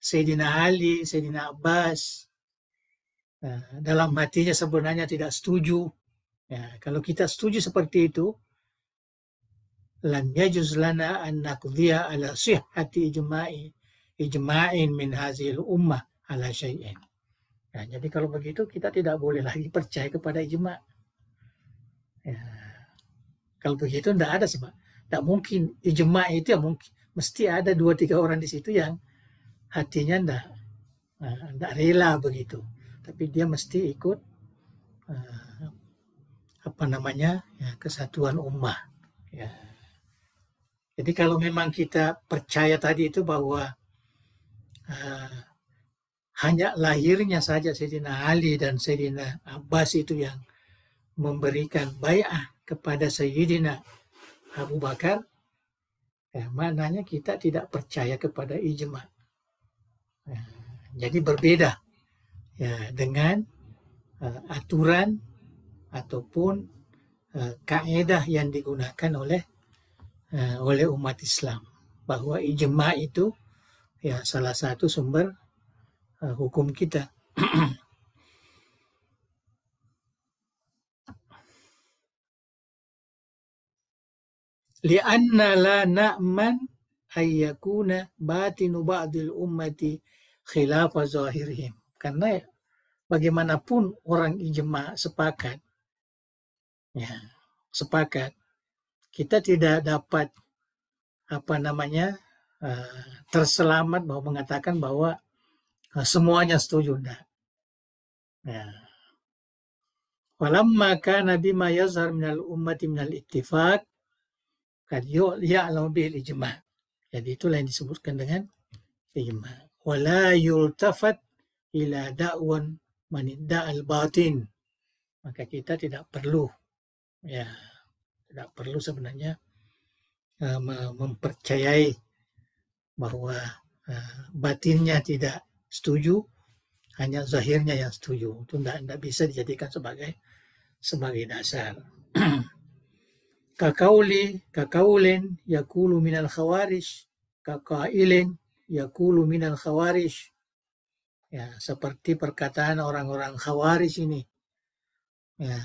Sayyidina Ali, Sayyidina Abbas dalam hatinya sebenarnya tidak setuju. Kalau kita setuju seperti itu, lam yajuz lana an naqdiya ala sihhati ijma'in min hazil ummah ala syai'in. Jadi kalau begitu kita tidak boleh lagi percaya kepada ijma'. Kalau begitu tidak ada sebab. Tidak mungkin ijma' itu mungkin mesti ada 2-3 orang di situ yang hatinya tidak rela begitu. Tapi dia mesti ikut kesatuan ummah. Jadi kalau memang kita percaya tadi itu bahwa hanya lahirnya saja Sayyidina Ali dan Sayyidina Abbas itu yang memberikan bai'ah kepada Sayyidina Abu Bakar, maknanya kita tidak percaya kepada ijma'. Jadi berbeda dengan aturan ataupun kaidah yang digunakan oleh umat Islam, bahwa ijma' itu salah satu sumber hukum kita. Li'anna la na'man ayyakuna batinu ba'dil ummati khilafa zahirihim. Karena bagaimanapun orang ijma' sepakat, kita tidak dapat terselamat bahwa mengatakan bahwa semuanya setuju. Walamma kana bima yazhar minal ummati minal ittifaq, kad ya'lamu bil ijma'. Jadi itulah yang disebutkan dengan ijma'. Wala yultafat ila da'wan man idda'al batin. Maka kita tidak perlu sebenarnya mempercayai bahwa batinnya tidak setuju, hanya zahirnya yang setuju. Itu tidak bisa dijadikan sebagai dasar. Kakaulin yakulu minal khawarij, kakailin yakulu minal khawarij. Ya, seperti perkataan orang-orang khawarij ini. Ya,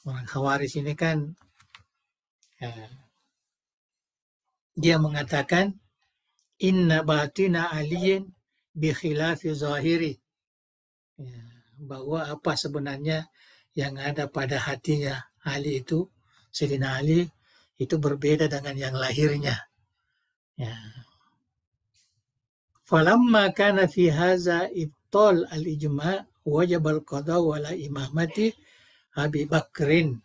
orang khawarij ini kan dia mengatakan inna batina aliyin bi khilafi zahiri. Ya, bahwa apa sebenarnya yang ada pada hatinya Ali itu, Sayyidina Ali, itu berbeda dengan yang lahirnya. Ya. Falamma kana fi haza ibtal al-ijma' wajib al-qada wala imamati Abi Bakrin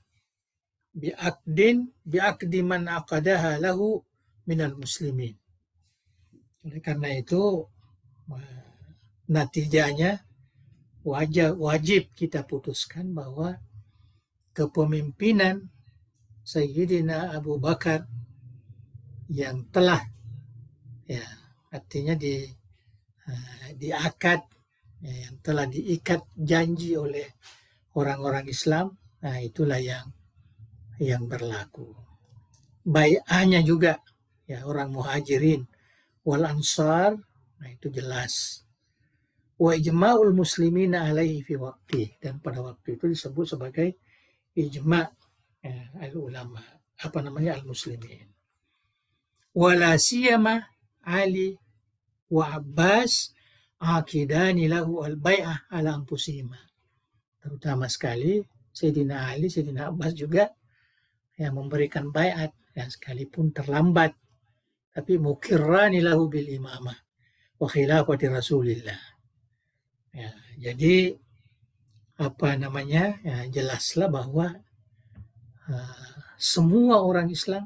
bi'aqdi man aqadaha lahu minal muslimin. Oleh karena itu natijanya wajib kita putuskan bahwa kepemimpinan Sayyidina Abu Bakar yang telah artinya diakad, yang telah diikat janji oleh orang-orang Islam, nah itulah yang berlaku. Bai'ahnya juga orang muhajirin wal ansar, nah itu jelas. Wa ijma'ul muslimina alaihi fi waqti, dan pada waktu itu disebut sebagai ijma' al-ulama, al-muslimin. Wala siyama Ali wa Abbas aqidani lahu al-bai'ah ala anfusihima. Terutama sekali Sayyidina Ali, Sayyidina Abbas juga yang memberikan bai'at, sekalipun terlambat, tapi mukirrani lahu bil imamah wa khilafati Rasulillah. Jadi jelaslah bahwa semua orang Islam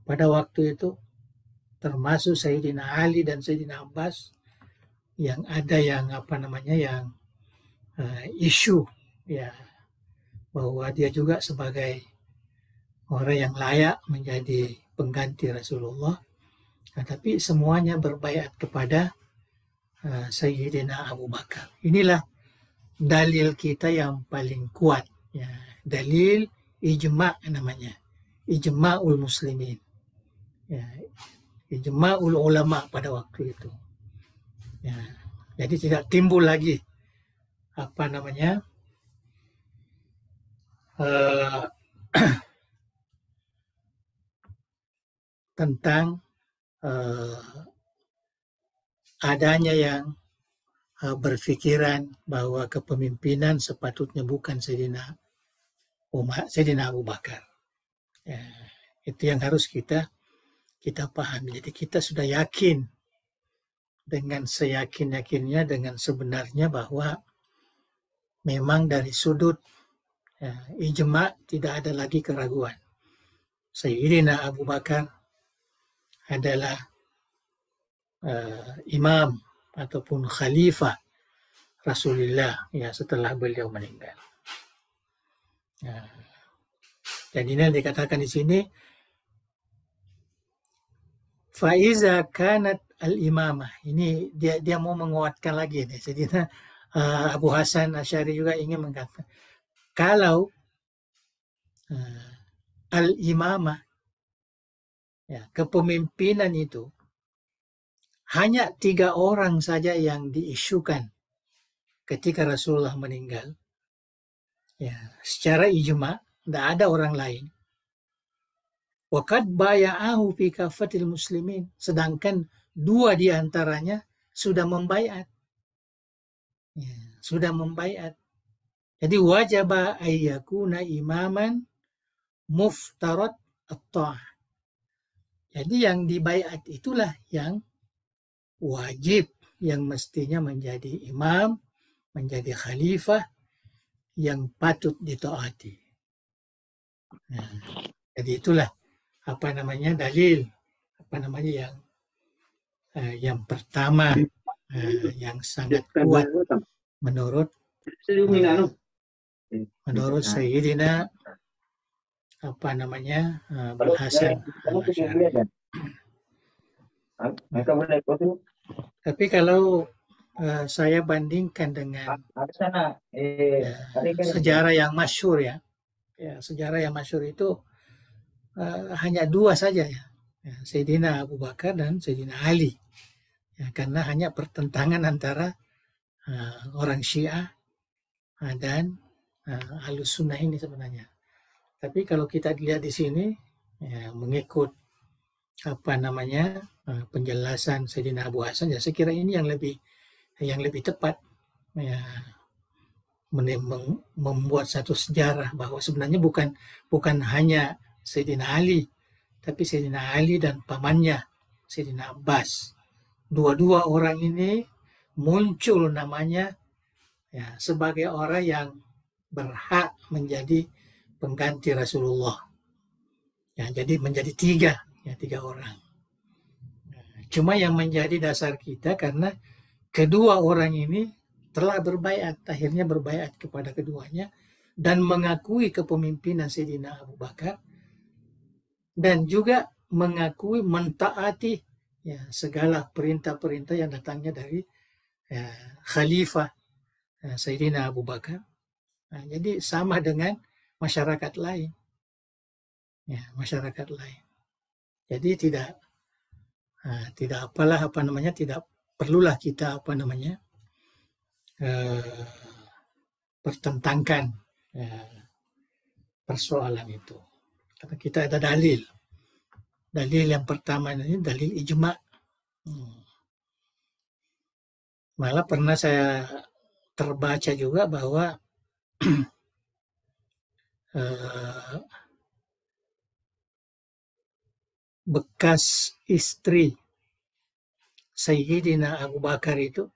pada waktu itu, termasuk Sayyidina Ali dan Sayyidina Abbas, yang ada yang isu bahwa dia juga sebagai orang yang layak menjadi pengganti Rasulullah, tapi semuanya berbaiat kepada Sayyidina Abu Bakar. Inilah dalil kita yang paling kuat, dalil ijma' namanya, ijma'ul muslimin, ijma'ul ulama pada waktu itu. Jadi tidak timbul lagi tentang adanya yang berpikiran bahwa kepemimpinan sepatutnya bukan Sayyidina Abu Bakar. Itu yang harus kita pahami. Jadi kita sudah yakin dengan seyakin-yakinnya, dengan sebenarnya bahwa memang dari sudut ijma' tidak ada lagi keraguan. Sayyidina Abu Bakar adalah imam ataupun khalifah Rasulullah setelah beliau meninggal. Dan ini yang dikatakan di sini, faiza kanat al-imamah. Ini dia mau menguatkan lagi nih. Jadi Abu Hasan Asy'ari juga ingin mengatakan, kalau al-imamah, kepemimpinan itu hanya 3 orang saja yang diisukan ketika Rasulullah meninggal, secara ijma' tidak ada orang lain. Waqad baya'ahu fi kafatil muslimin, sedangkan 2 di antaranya sudah membaiat. Jadi wajaba ayyakuna imaman muftarat at-ta'ah. Jadi yang dibaiat itulah yang wajib, yang mestinya menjadi imam, menjadi khalifah, yang patut ditaati. Jadi itulah dalil yang pertama yang sangat kuat menurut Sayyidina Abu Hasan Al-Asy'ari. Tapi kalau saya bandingkan dengan sejarah yang masyhur sejarah yang masyhur itu hanya dua saja Sayyidina Abu Bakar dan Sayyidina Ali. Karena hanya pertentangan antara orang Syiah dan Ahlus Sunnah ini sebenarnya. Tapi kalau kita lihat di sini mengikut penjelasan Sayyidina Abu Hasan, saya kira ini yang lebih tepat membuat satu sejarah bahwa sebenarnya bukan hanya Sayyidina Ali, tapi Sayyidina Ali dan pamannya Sayyidina Abbas. Dua-dua orang ini muncul namanya sebagai orang yang berhak menjadi pengganti Rasulullah. Jadi menjadi tiga orang. Cuma yang menjadi dasar kita karena kedua orang ini telah akhirnya berbaiat kepada keduanya dan mengakui kepemimpinan Sayyidina Abu Bakar dan juga mengakui mentaati segala perintah-perintah yang datangnya dari Khalifah Sayyidina Abu Bakar. Jadi sama dengan masyarakat lain. Jadi tidak perlulah kita pertentangkan persoalan itu. Karena kita ada dalil. Dalil yang pertama ini dalil ijma'. Malah pernah saya terbaca juga bahwa bekas istri Sayyidina Abu Bakar itu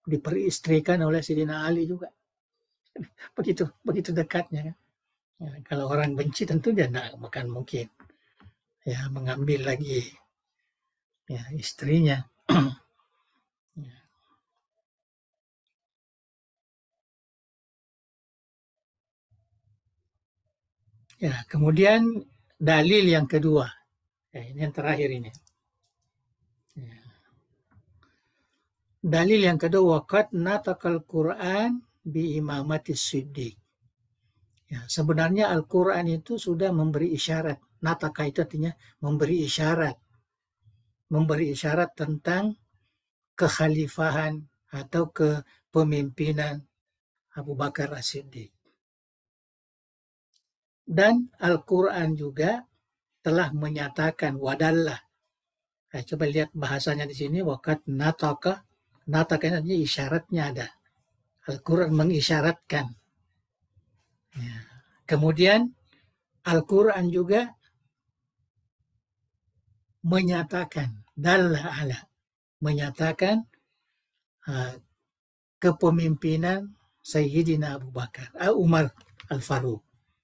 diperistrikan oleh Sayyidina Ali juga. Begitu dekatnya. Kalau orang benci tentu dia tidak akan mungkin mengambil lagi istrinya. Kemudian dalil yang kedua, ini yang terakhir ini. Dalil yang kedua, waqad nataqal Quran bi imamati Siddiq. Sebenarnya Al-Quran itu sudah memberi isyarat. Nataka itu artinya memberi isyarat tentang kekhalifahan atau kepemimpinan Abu Bakar As-Siddiq. Dan Al-Quran juga telah menyatakan wadallah. Coba lihat bahasanya di sini, waqad nataka. Nataka ini artinya isyaratnya ada. Al-Quran mengisyaratkan. Kemudian Al-Quran juga menyatakan, menyatakan kepemimpinan Sayyidina Abu Bakar, Umar Al-Faruq.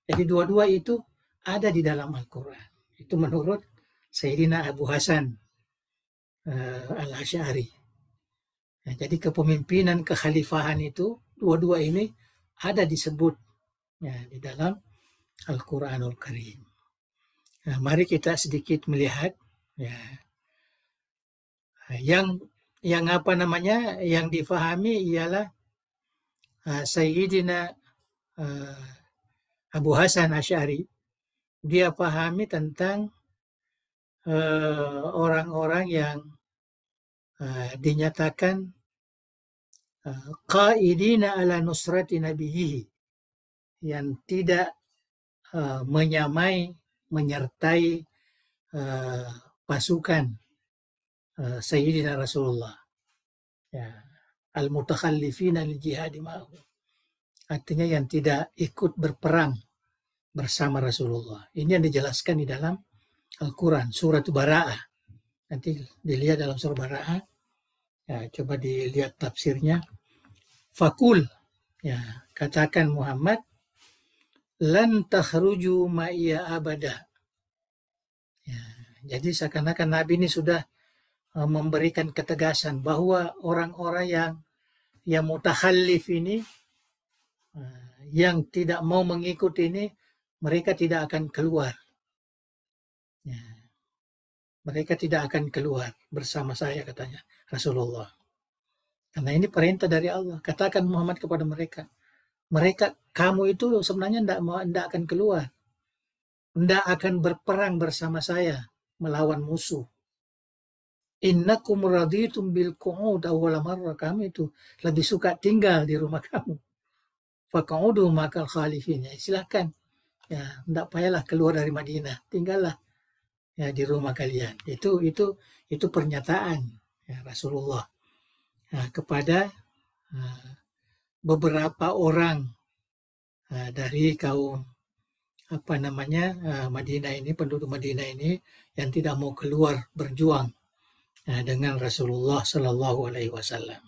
Jadi dua-dua itu ada di dalam Al-Quran. Itu menurut Sayyidina Abu Hasan Al-Asy'ari. Jadi kepemimpinan, kekhalifahan itu, dua-dua ini ada disebut di dalam Al-Quranul Karim. Mari kita sedikit melihat yang difahami ialah Sayyidina Abu Hasan Asy'ari, dia pahami tentang orang-orang yang dinyatakan qaidina ala nusrati nabiyhi, yang tidak menyertai pasukan Sayyidina Rasulullah, al-mutakhallifina lil jihadi ma'ahu, artinya yang tidak ikut berperang bersama Rasulullah. Ini yang dijelaskan di dalam Al-Quran, surat Bara'ah. Nanti dilihat dalam surat Bara'ah, coba dilihat tafsirnya. Fakul, katakan Muhammad, lan takhruju ma'iya abada, Jadi seakan-akan Nabi ini sudah memberikan ketegasan bahwa orang-orang yang mutakhallif ini, yang tidak mau mengikut ini, mereka tidak akan keluar. Ya. Mereka tidak akan keluar bersama saya, katanya Rasulullah. Karena ini perintah dari Allah. Katakan Muhammad kepada mereka, kamu itu sebenarnya tidak akan keluar, tidak akan berperang bersama saya melawan musuh. Innakum raditum bil qu'ud awwal marrah, kami itu lebih suka tinggal di rumah kamu. Faq'udu makal khalifin, ya, silakan. Ya, tidak payahlah keluar dari Madinah, tinggallah ya di rumah kalian. Itu pernyataan ya, Rasulullah kepada beberapa orang dari kaum Madinah ini, penduduk Madinah ini yang tidak mau keluar berjuang dengan Rasulullah Sallallahu Alaihi Wasallam.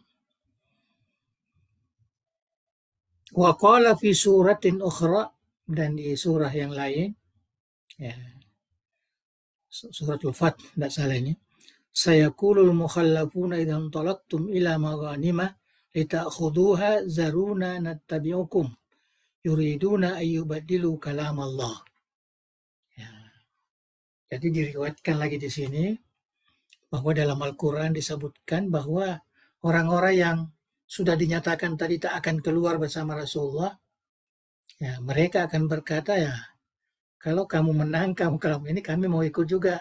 Wa qala fi suratin ukhra, dan di surah yang lain, ya, suratul Fath, tidak salah ini, sayaqulul mukhallafuna idza talaqtum ila maghanima lita'khuduha zaruna nattabi'ukum yuriduna ayyubaddilu kalam Allah. Ya. Jadi diriwayatkan lagi di sini bahwa dalam Al-Quran disebutkan bahwa orang-orang yang sudah dinyatakan tadi tak akan keluar bersama Rasulullah, ya, mereka akan berkata, ya, kalau kamu menang, kamu ini, kami mau ikut juga,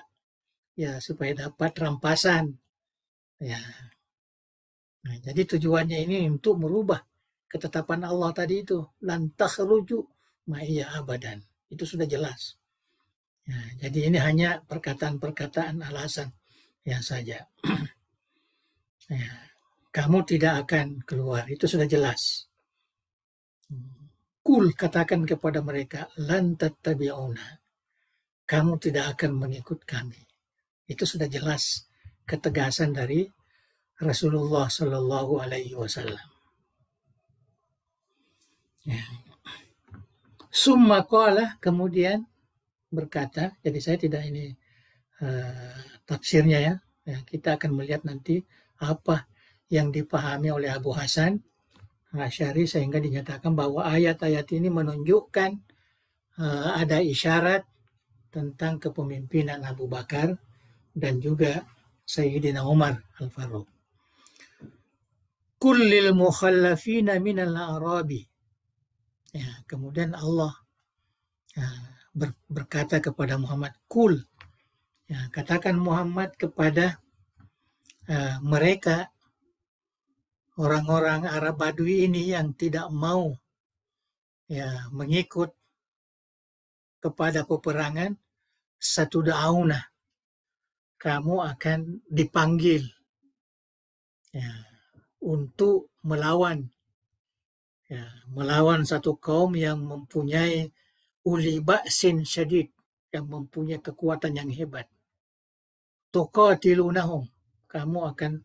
ya, supaya dapat rampasan. Ya. Nah, jadi tujuannya ini untuk merubah ketetapan Allah tadi itu, lan takhruju ma'iyya abadan. Itu sudah jelas. Ya, jadi ini hanya perkataan-perkataan alasan ya saja. Ya, kamu tidak akan keluar, itu sudah jelas. Kul, katakan kepada mereka, lan tattabi'una, kamu tidak akan mengikut kami. Itu sudah jelas ketegasan dari Rasulullah Sallallahu Alaihi Wasallam. Ya. Summa qala, kemudian berkata, jadi saya tidak ini tafsirnya ya. Kita akan melihat nanti apa yang dipahami oleh Abu Hasan Asy'ari sehingga dinyatakan bahwa ayat-ayat ini menunjukkan ada isyarat tentang kepemimpinan Abu Bakar dan juga Sayyidina Umar Al-Faruq. Kullil mukhallafina minal a'rabi. Ya, kemudian Allah berkata kepada Muhammad, kul, ya, katakan Muhammad kepada mereka orang-orang Arab Badui ini yang tidak mau ya mengikut kepada peperangan, satu da'auna, kamu akan dipanggil ya, untuk melawan satu kaum yang mempunyai uli ba'sin syadid, yang mempunyai kekuatan yang hebat. Tuqatilunahum, kamu akan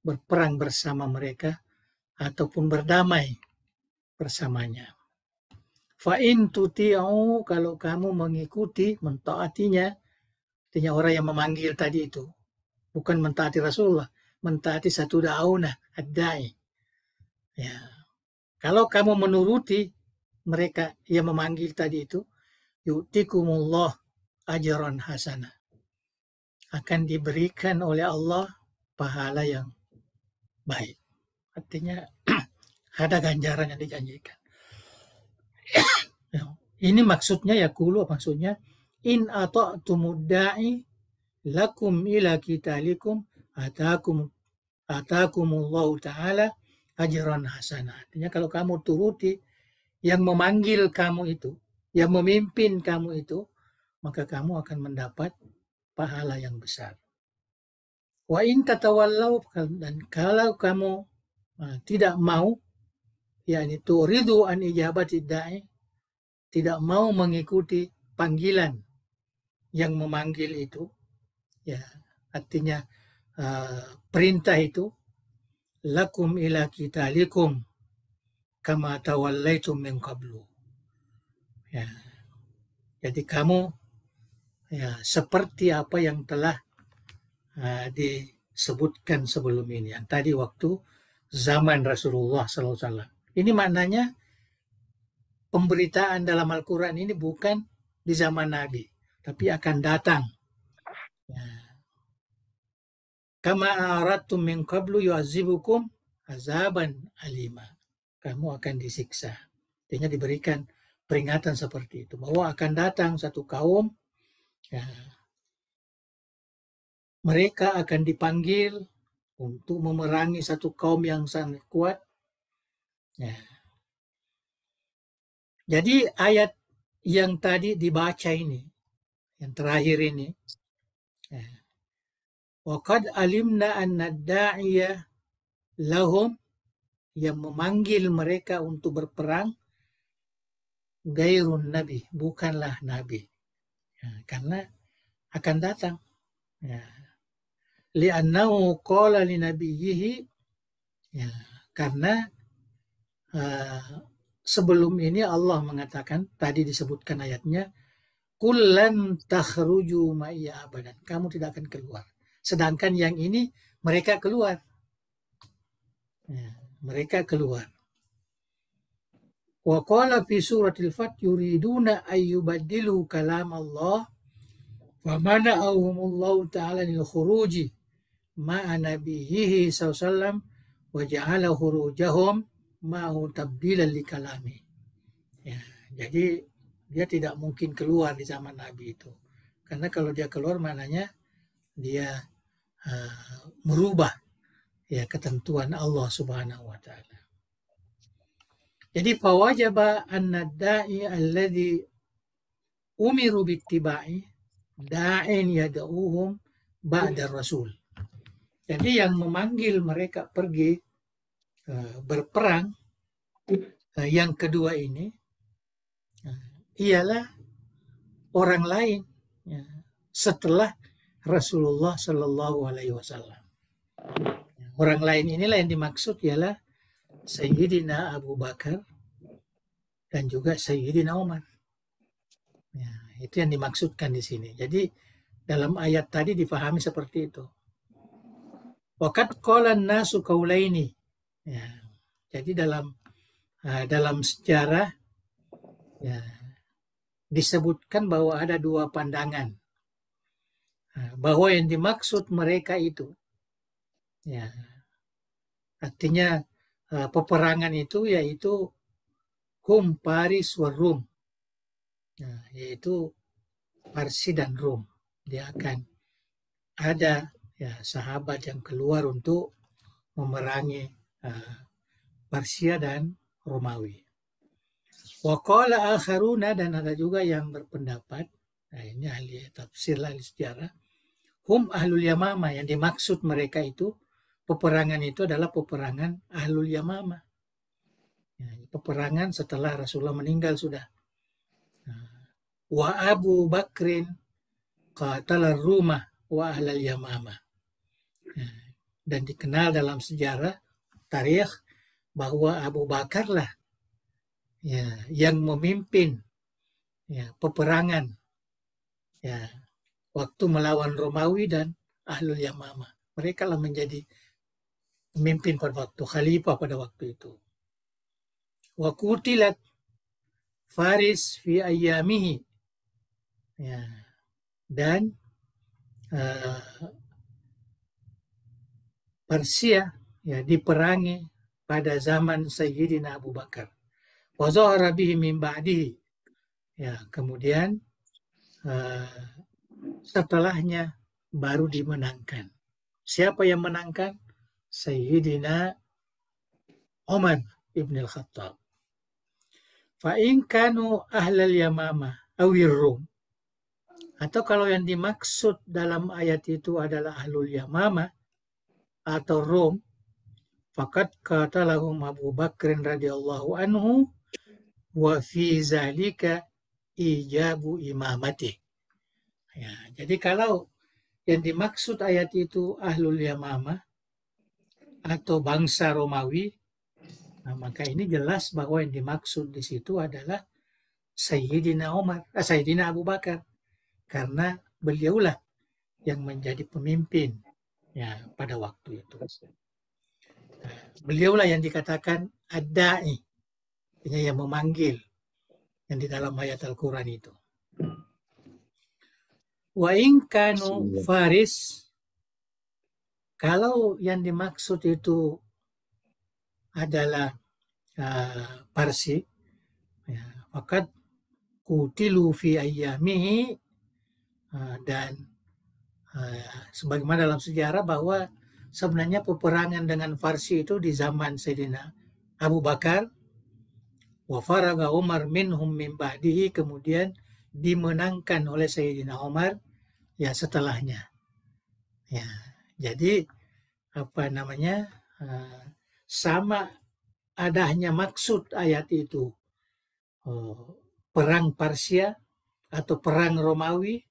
berperang bersama mereka ataupun berdamai bersamanya. Fa in tuti'u, kalau kamu mengikuti, mentaatinya, artinya orang yang memanggil tadi itu, bukan mentaati Rasulullah, mentaati satu da'auna ad-da'i. Ya. Kalau kamu menuruti mereka yang memanggil tadi itu, yu'tikumullah ajran hasanah, akan diberikan oleh Allah pahala yang baik. Artinya ada ganjaran yang dijanjikan. Ini maksudnya maksudnya in ata'tumud da'i lakum ila qitalikum atakumullahu ta'ala ajran hasanah. Artinya kalau kamu turuti yang memanggil kamu itu, yang memimpin kamu itu, maka kamu akan mendapat pahala yang besar. Wa in tatawallau, dan kalau kamu tidak mau, yakni turidu an ijabati da'i, tidak mau mengikuti panggilan yang memanggil itu, ya, artinya perintah itu, lakum ila qitalikum kama tawallaitum min qablu. Ya. Jadi kamu ya seperti apa yang telah disebutkan sebelum ini. Yang tadi waktu zaman Rasulullah SAW. Ini maknanya pemberitaan dalam Al-Quran ini bukan di zaman Nabi, tapi akan datang. Ya. Kama aradtum min qablu yu'adzibukum azaban alima. Kamu akan disiksa. Artinya diberikan peringatan seperti itu. Bahwa akan datang satu kaum, ya, mereka akan dipanggil untuk memerangi satu kaum yang sangat kuat. Ya. Jadi ayat yang tadi dibaca ini, yang terakhir ini, ya. Wa qad alimna anna da'iya lahum, yang memanggil mereka untuk berperang, gairun nabi, bukanlah nabi. Ya, karena akan datang. Ya. Li'annahu qala li nabiyyihi, ya, karena sebelum ini Allah mengatakan, tadi disebutkan ayatnya, kullan takhruju ma'iyya abadan, kamu tidak akan keluar. Sedangkan yang ini mereka keluar. Ya, mereka keluar. Wa qala fi suratil Fath yuriduna ayyubaddilu kalam Allah wa mana'ahumullahu ta'ala lil khuruji ma'a nabiyhi sallallahu wa ja'ala khurujahum ma'u tabdilan li kalami. Ya, jadi dia tidak mungkin keluar di zaman Nabi itu. Karena kalau dia keluar maknanya dia merubah, ya, ketentuan Allah Subhanahu wa taala. Jadi fawajaba anna da'i alladhi umiru bittiba'i da'in yad'uhum ba'da rasul. Jadi yang memanggil mereka pergi berperang, yang kedua ini ialah orang lain, ya, setelah Rasulullah Shallallahu Alaihi Wasallam. Orang lain inilah yang dimaksud ialah Sayyidina Abu Bakar dan juga Sayyidina Umar. Ya, itu yang dimaksudkan di sini. Jadi dalam ayat tadi dipahami seperti itu. Waqad qala an-nasu qaulaini. Ya, jadi dalam sejarah, ya, disebutkan bahwa ada dua pandangan. Bahwa yang dimaksud mereka itu, ya, artinya peperangan itu yaitu hum Paris wa Rum, ya, yaitu Parsi dan Rum. Dia akan ada, ya, sahabat yang keluar untuk memerangi Persia dan Romawi. Wa qala akharuna, dan ada juga yang berpendapat, nah ini ahli tafsir, ahli sejarah, hum ahlul yamamah, yang dimaksud mereka itu peperangan itu adalah peperangan ahlul yamamah, ya, peperangan setelah Rasulullah meninggal sudah. Wa Abu Bakrin qatala rumah wa ahlal yamamah, ya, dan dikenal dalam sejarah tarikh bahwa Abu Bakar lah, ya, yang memimpin, ya, peperangan, ya, waktu melawan Romawi dan Ahlul Yamamah. Mereka lah menjadi pemimpin pada waktu, khalifah pada waktu itu. Wa qutilat Faris fi ayyamihi, ya, dan Persia, ya, diperangi pada zaman Sayyidina Abu Bakar. Wa zahara bihi min ba'dihi, ya, kemudian setelahnya baru dimenangkan. Siapa yang menangkan? Sayyidina Umar ibn al-Khattab. Fa in kanu ahlal yamamah awir Rum, atau kalau yang dimaksud dalam ayat itu adalah ahlul yamamah atau Rum, faqad qatalahum Abu Bakr radhiyallahu anhu wa fi zalika ijabu imamati. Ya, jadi kalau yang dimaksud ayat itu ahlul yamamah atau bangsa Romawi, nah, maka ini jelas bahwa yang dimaksud di situ adalah Sayyidina Umar, Sayyidina Abu Bakar. karena beliaulah yang menjadi pemimpin ya pada waktu itu. Beliaulah yang dikatakan ad-da'i, yang memanggil, yang di dalam ayat Al-Quran itu. Wa in kanu faris, kalau yang dimaksud itu adalah Parsi, ya, fakat kutilu fi ayyamihi, dan sebagaimana dalam sejarah bahwa sebenarnya peperangan dengan Farsi itu di zaman Sayyidina Abu Bakar, wa faraga Umar minhum min ba'dihi, kemudian dimenangkan oleh Sayyidina Umar ya setelahnya. Ya, jadi apa namanya, sama adanya maksud ayat itu, perang Parsia atau perang Romawi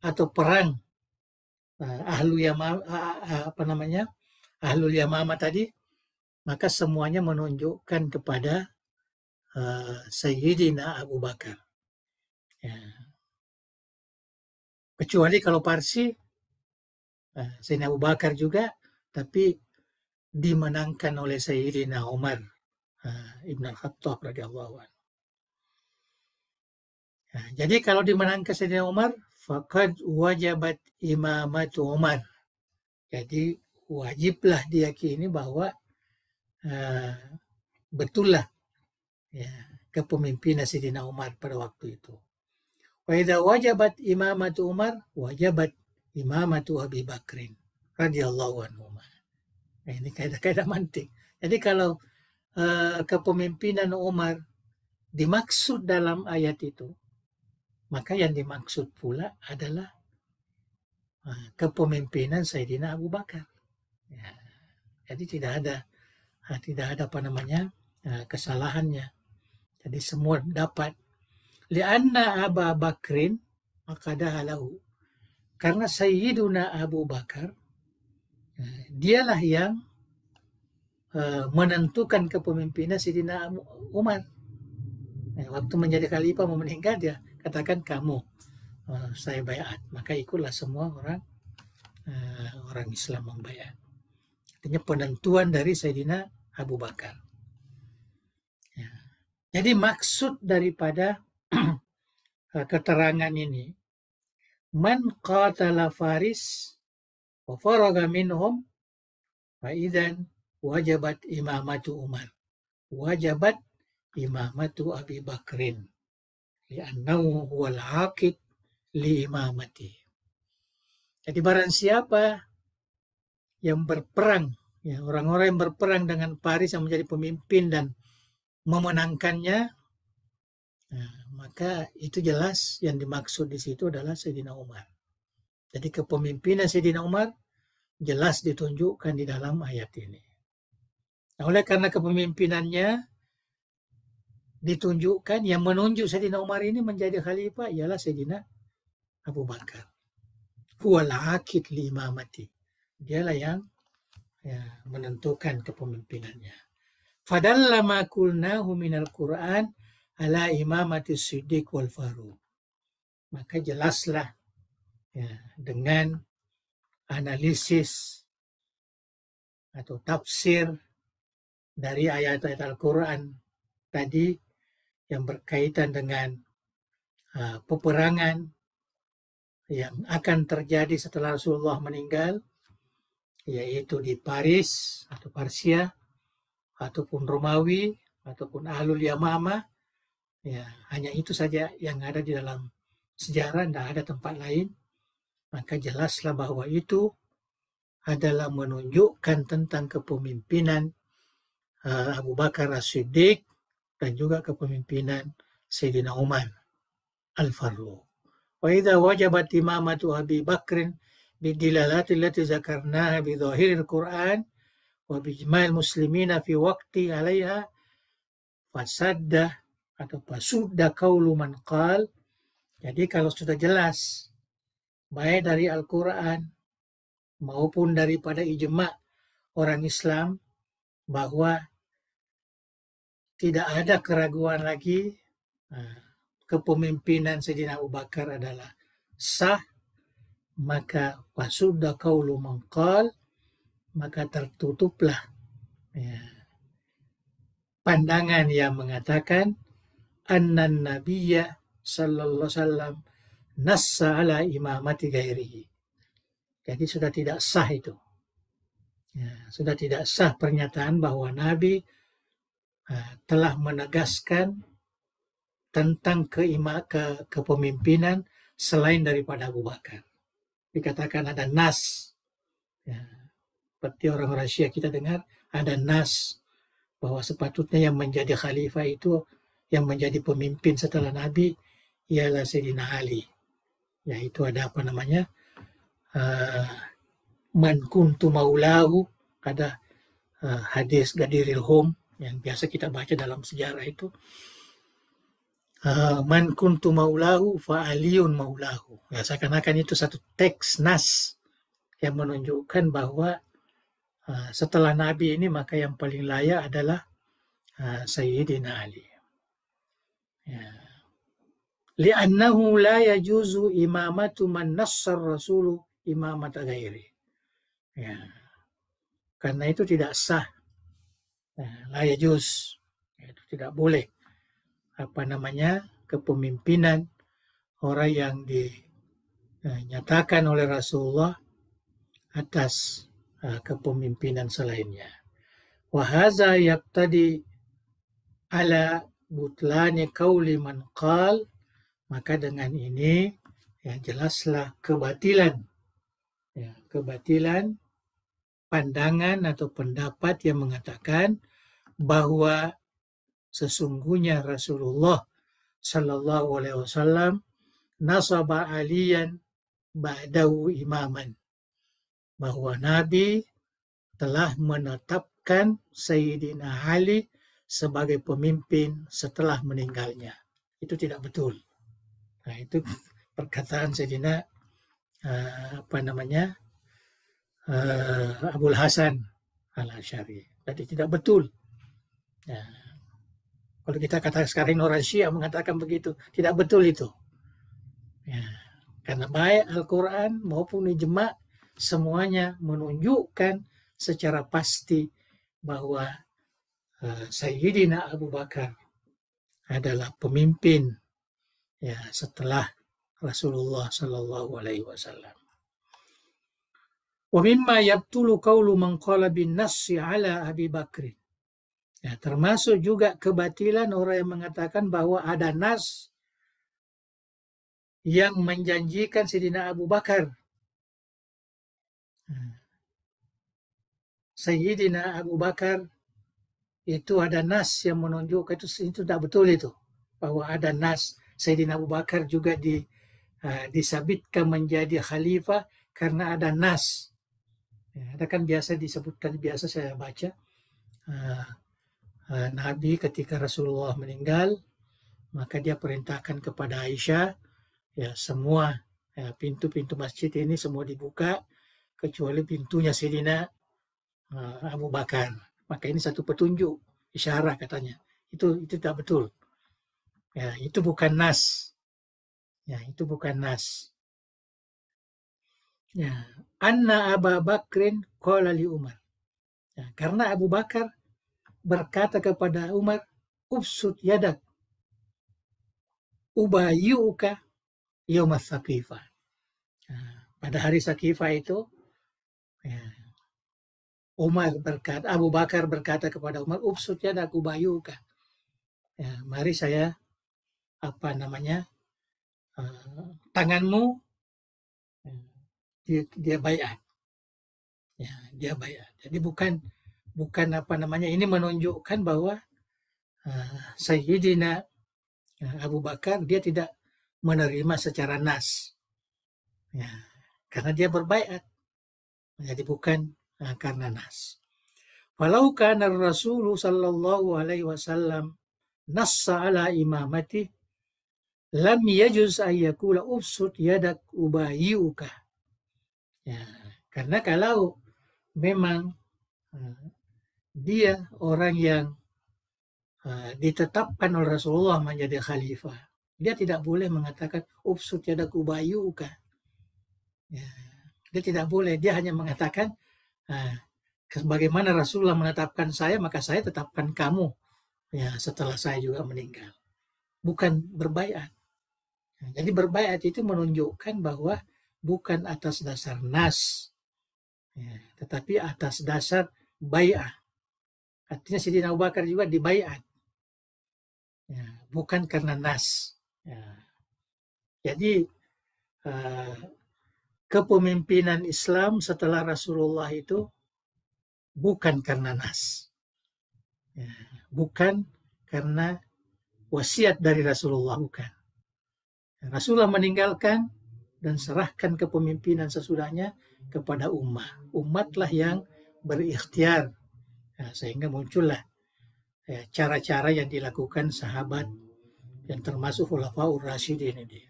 atau perang Ahlul Yamamah tadi, maka semuanya menunjukkan kepada Sayyidina Abu Bakar. Ya. Kecuali kalau Parsi, Sayyidina Abu Bakar juga, tapi dimenangkan oleh Sayyidina Umar Ibn Al-Khattab radhiyallahu anhu. Nah, jadi kalau dimenangkan Sayyidina Umar, faqad wajabat imamatu Umar. Jadi wajiblah diyakini bahwa betullah ya, kepemimpinan Sayyidina Umar pada waktu itu. Wa idza wajabat imamatu Umar, wajabat imamatu Abi Bakrin radhiyallahu anhu. Nah, ini kaidah-kaidah mantik. Jadi kalau kepemimpinan Umar dimaksud dalam ayat itu, maka yang dimaksud pula adalah kepemimpinan Sayyidina Abu Bakar. Ya, jadi tidak ada apa namanya kesalahannya. Jadi semua dapat. Lianna Abu Bakrin aqadahalahu. Karena Sayyiduna Abu Bakar dialah yang menentukan kepemimpinan Sayyidina Umar. Waktu menjadi khalifah mau meninggal, dia katakan kamu saya baiat, maka ikutlah semua orang Islam membaiat. Artinya penentuan dari Sayyidina Abu Bakar. Ya. Jadi maksud daripada keterangan ini, man qatala faris wa faraga minhum fa idzan wajabat imamatu Umar, wajabat imamatu Abi Bakrin li'annahu huwal aqid li imamati. Jadi barang siapa yang berperang, ya, orang-orang yang berperang dengan Faris yang menjadi pemimpin dan memenangkannya, nah, maka itu jelas yang dimaksud di situ adalah Sayyidina Umar. Jadi kepemimpinan Sayyidina Umar jelas ditunjukkan di dalam ayat ini. Nah, oleh karena kepemimpinannya ditunjukkan, yang menunjuk Sayyidina Umar ini menjadi khalifah ialah Sayyidina Abu Bakar. Huwal aqid li imamati. Dialah yang menentukan kepemimpinannya. Fadalla ma qulnahu minal Qur'an ala imamati Siddiq wal Faruq. Maka jelaslah dengan analisis atau tafsir dari ayat-ayat Al-Quran tadi yang berkaitan dengan peperangan yang akan terjadi setelah Rasulullah meninggal, yaitu di Paris atau Parsia ataupun Romawi ataupun Ahlul Yamamah, ya hanya itu saja yang ada di dalam sejarah, tidak ada tempat lain. Maka jelaslah bahwa itu adalah menunjukkan tentang kepemimpinan Abu Bakar As-Siddiq dan juga kepemimpinan Sayyidina Umar Al-Faruq. Wa idza wajabat imamatu Abi Bakrin bidilalati allati zakarnaha bi dhahiril Qur'an wa bi ijma'il muslimina fi waqti 'alaiha fasadda atau fasudda qaulu man qal. Jadi kalau sudah jelas baik dari Al-Quran maupun daripada ijma' orang Islam bahwa tidak ada keraguan lagi kepemimpinan Sayyidina Abu Bakar adalah sah, maka fasudda qaulu man qal, maka tertutuplah ya, pandangan yang mengatakan annan nabiyya sallallahu alaihi wasallam nassa ala imamati ghairihi. Jadi sudah tidak sah itu. Ya, sudah tidak sah pernyataan bahwa Nabi telah menegaskan tentang kepemimpinan selain daripada Abu Bakar. Dikatakan ada nas. Ya, seperti orang-orang Syiah kita dengar ada nas bahwa sepatutnya yang menjadi khalifah itu, yang menjadi pemimpin setelah Nabi ialah Sayyidina Ali. Yaitu ada apa namanya? Man kuntu maulahu, ada hadis Gadiril Hum yang biasa kita baca dalam sejarah itu. Man kuntu maulahu fa aliyun maulahu. Ya, seakan-akan itu satu teks nas yang menunjukkan bahwa setelah Nabi ini maka yang paling layak adalah Sayyidina Ali. Ya. Li'annahu la yajuzu imamatu man nassar rasulu imamata ghairi. Ya. Karena itu tidak sah. La yajuz. Itu tidak boleh. Apa namanya? Kepemimpinan orang yang dinyatakan oleh Rasulullah atas kepemimpinan selainnya. Wa hadza yaqtadi ala butlani qauli man qal, maka dengan ini ya jelaslah kebatilan pandangan atau pendapat yang mengatakan bahwa sesungguhnya Rasulullah sallallahu alaihi wasallam nasaba aliyan ba'dahu imaman, bahwa Nabi telah menetapkan Sayyidina Ali sebagai pemimpin setelah meninggalnya. Itu tidak betul. Nah, itu perkataan Sayyidina Abul Hasan Al-Asy'ari. Jadi tidak betul. Ya. Kalau kita kata sekarang orang Syiah mengatakan begitu, tidak betul itu. Ya. Karena baik Al-Quran maupun ijma' semuanya menunjukkan secara pasti bahwa Sayyidina Abu Bakar adalah pemimpin ya setelah Rasulullah sallallahu alaihi wasallam. Wa mimma yabtulu qawlu man qala bin nassi ala Abi Bakr. Ya, termasuk juga kebatilan orang yang mengatakan bahwa ada nas yang menjanjikan Sayyidina Abu Bakar. Sayyidina Abu Bakar itu ada nas yang menunjukkan itu tidak betul itu, bahwa ada nas Sayyidina Abu Bakar juga disabitkan menjadi khalifah karena ada nas. Ya, ada kan biasa disebutkan, biasa saya baca Nabi ketika Rasulullah meninggal maka dia perintahkan kepada Aisyah ya semua pintu-pintu masjid ini semua dibuka kecuali pintunya Sayyidina Abu Bakar. Maka ini satu petunjuk, isyarat katanya. Itu tidak betul. Ya, itu bukan nas. Ya, itu bukan nas. Ya, anna Abu Bakrin qala li Umar. Ya, karena Abu Bakar berkata kepada Umar, ubsut yadak ubayyuka yaum as-Saqifah. Ya, pada hari Saqifah itu ya, Abu Bakar berkata kepada Umar, ubsut yadak ubayyuka. Ya, mari saya tanganmu dia bayat. Ya, dia bayat. Jadi bukan ini menunjukkan bahwa Sayyidina Abu Bakar dia tidak menerima secara nas. Ya, karena dia berbayat. Jadi bukan karena nas. Walau kana Rasul sallallahu alaihi wasallam nassa ala imamati lam yajuz ayyakula ubsut yadak ubayyuka. Ya, karena kalau memang dia orang yang ditetapkan oleh Rasulullah menjadi khalifah, Dia tidak boleh mengatakan upsut yadaku bayuka. Ya, dia tidak boleh. Dia hanya mengatakan sebagaimana Rasulullah menetapkan saya, maka saya tetapkan kamu ya setelah saya juga meninggal. Bukan berbaiat. Jadi berbaiat itu menunjukkan bahwa bukan atas dasar nas, ya, tetapi atas dasar bai'ah. Artinya Sayyidina Abu Bakar juga dibaiat, ya, bukan karena nas. Ya. Jadi kepemimpinan Islam setelah Rasulullah itu bukan karena nas, ya, bukan karena wasiat dari Rasulullah, bukan. Rasulullah meninggalkan dan serahkan kepemimpinan sesudahnya kepada umat. Umatlah yang berikhtiar, ya, sehingga muncullah cara-cara yang dilakukan sahabat yang termasuk Khulafaur Rasyidin ini.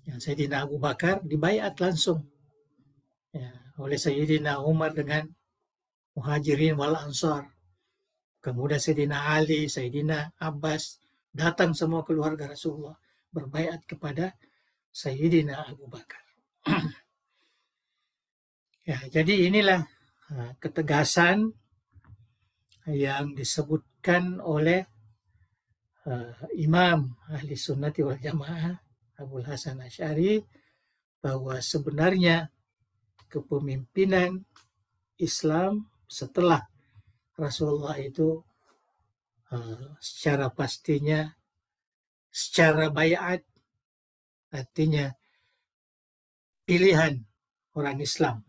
Yang Sayyidina Abu Bakar dibaiat langsung ya, oleh Sayyidina Umar dengan Muhajirin wal Ansar. Kemudian Sayyidina Ali, Sayyidina Abbas, datang semua keluarga Rasulullah berbaiat kepada Sayyidina Abu Bakar. Ya, jadi inilah ketegasan yang disebutkan oleh Imam Ahli Sunnati wal Jamaah Abul Hasan Asy'ari bahwa sebenarnya kepemimpinan Islam setelah Rasulullah itu secara pastinya secara baiat, artinya pilihan orang Islam,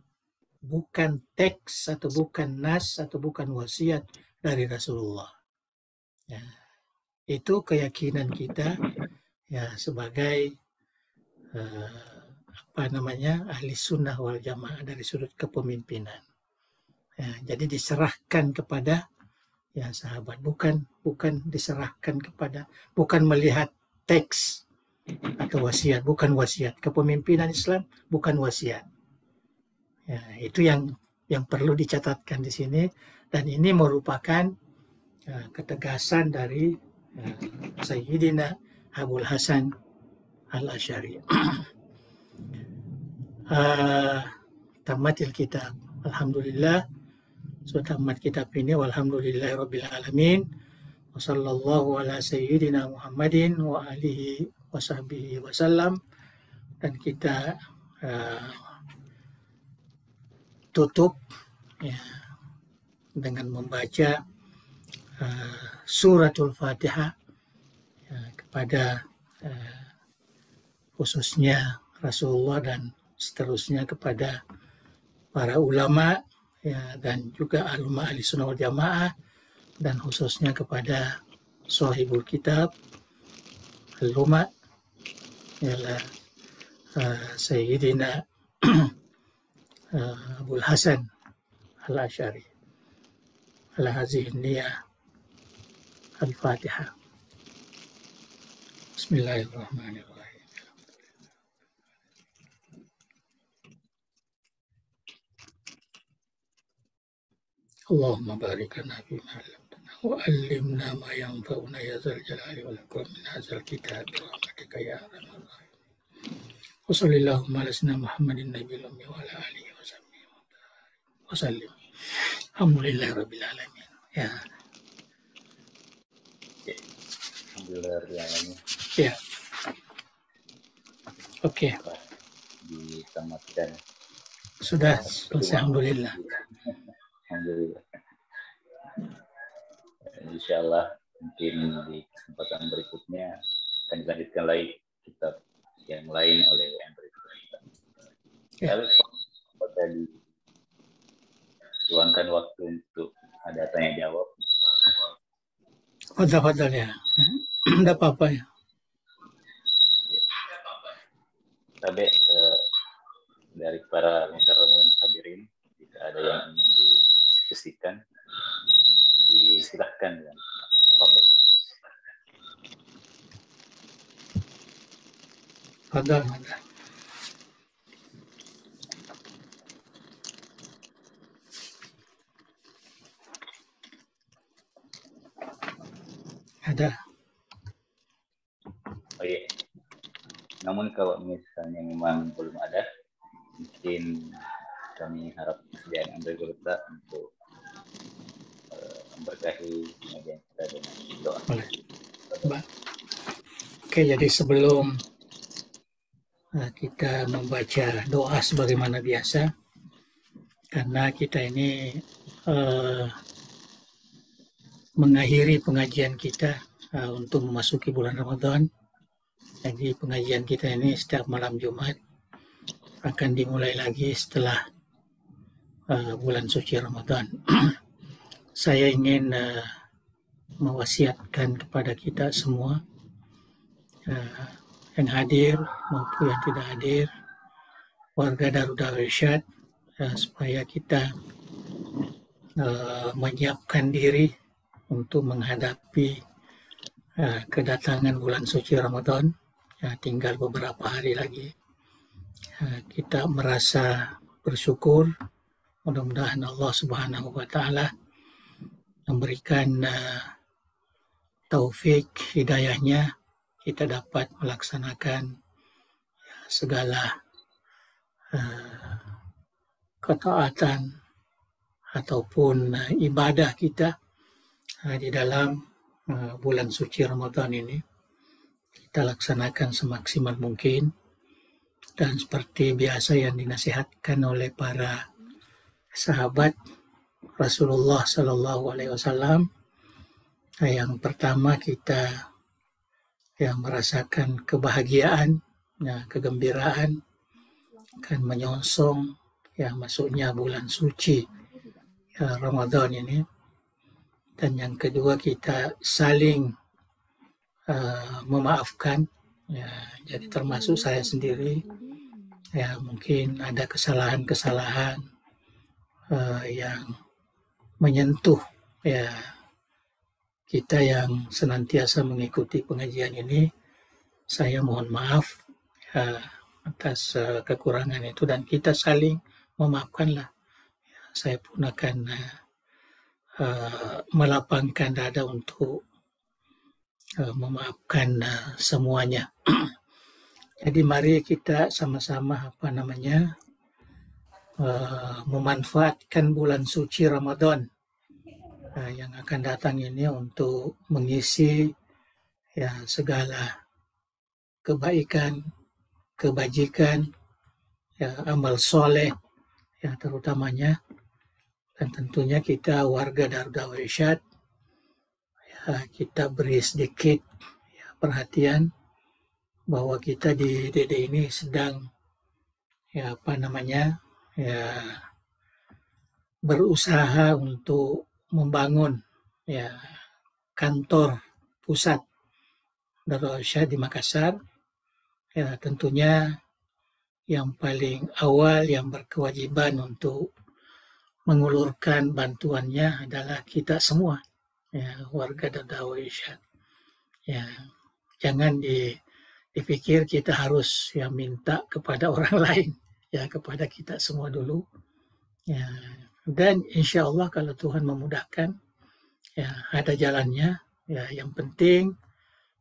bukan teks atau bukan nas atau bukan wasiat dari Rasulullah. Ya, itu keyakinan kita ya sebagai ahli sunnah wal jamaah dari sudut kepemimpinan. Ya, jadi diserahkan kepada ya sahabat, bukan diserahkan kepada, bukan melihat teks atau wasiat, bukan wasiat. Kepemimpinan Islam bukan wasiat. Ya, itu yang perlu dicatatkan di sini, dan ini merupakan ketegasan dari Sayyidina Abul Hasan Al-Asy'ari. Tamatil kitab. Alhamdulillah, sudah tamat kitab ini. Walhamdulillahirabbil alamin. Wa sallallahu ala sayyidina Muhammadin wa alihi wa sahbihi wasallam. Dan kita tutup ya, dengan membaca suratul Fatihah ya, kepada khususnya Rasulullah dan seterusnya kepada para ulama ya, dan juga ulama ahli sunnah wal jamaah, dan khususnya kepada sahibul kitab al-ulama ialah Sayyidina Abul Hasan Al-Asy'ari ala hadhihi niyah al-Fatihah. Bismillahirrahmanirrahim. Allahumma barik lana fi ma 'allamtana wa 'allimna ma yanfa'una ya dzal jalali wal ikram min hadzal kitab bi rahmatika ya arhamar rahimin. Wa sallallahu ala sayyidina Muhammadin nabiyil ummi wa ala alihi wa sahbihi wa sallim. Alhamdulillahirabbil alamin. Ya. Alhamdulillah alamin. Ya. Oke. Ditamatkan. Sudah selesai, alhamdulillah. Alhamdulillah. Insyaallah mungkin di kesempatan berikutnya akan dilanjutkan lagi kitab yang lain oleh yang berikutnya. Ya. Lalu tadi luangkan waktu untuk ada tanya jawab. Fadal ya. Enggak apa-apa ya. Tapi dari para mukarramun hadirin, jika ada yang ingin didiskusikan, disilahkan ya. Fadal. Ada. Oh iya. Namun kalau misalnya memang belum ada, mungkin kami harap kesediaan Andre Gurta untuk memberkahi pengajian kita dengan doa. Boleh. Oke, jadi sebelum kita membaca doa sebagaimana biasa, karena kita ini mengakhiri pengajian kita untuk memasuki bulan Ramadan. Jadi pengajian kita ini setiap malam Jumat akan dimulai lagi setelah bulan suci Ramadan. Saya ingin mewasiatkan kepada kita semua yang hadir maupun yang tidak hadir, warga Darul Da'wah Irsyad, supaya kita menyiapkan diri untuk menghadapi kedatangan bulan suci Ramadan. Tinggal beberapa hari lagi. Kita merasa bersyukur, mudah-mudahan Allah Subhanahu wa Ta'ala memberikan taufik hidayahnya, kita dapat melaksanakan segala ketaatan ataupun ibadah kita di dalam bulan suci Ramadan ini. Kita laksanakan semaksimal mungkin, dan seperti biasa yang dinasihatkan oleh para sahabat Rasulullah Sallallahu Alaihi Wasallam, yang pertama kita yang merasakan kebahagiaan, kegembiraan, akan menyongsong masuknya bulan suci Ramadan ini. Dan yang kedua, kita saling memaafkan. Jadi termasuk saya sendiri, mungkin ada kesalahan-kesalahan yang menyentuh kita yang senantiasa mengikuti pengajian ini. Saya mohon maaf atas kekurangan itu, dan kita saling memaafkanlah. Saya pun akan melapangkan dada untuk memaafkan semuanya. Jadi mari kita sama-sama memanfaatkan bulan suci Ramadan yang akan datang ini untuk mengisi segala kebaikan, kebajikan, amal soleh terutamanya. Dan tentunya kita warga Darul Da'wah Irsyad, kita beri sedikit perhatian bahwa kita di DD ini sedang berusaha untuk membangun kantor pusat Darul Irsyad di Makassar. Tentunya yang paling awal yang berkewajiban untuk mengulurkan bantuannya adalah kita semua, warga Darul Da'wah Irsyad. Jangan dipikir kita harus minta kepada orang lain, kepada kita semua dulu. Dan insya Allah kalau Tuhan memudahkan, ada jalannya. Yang penting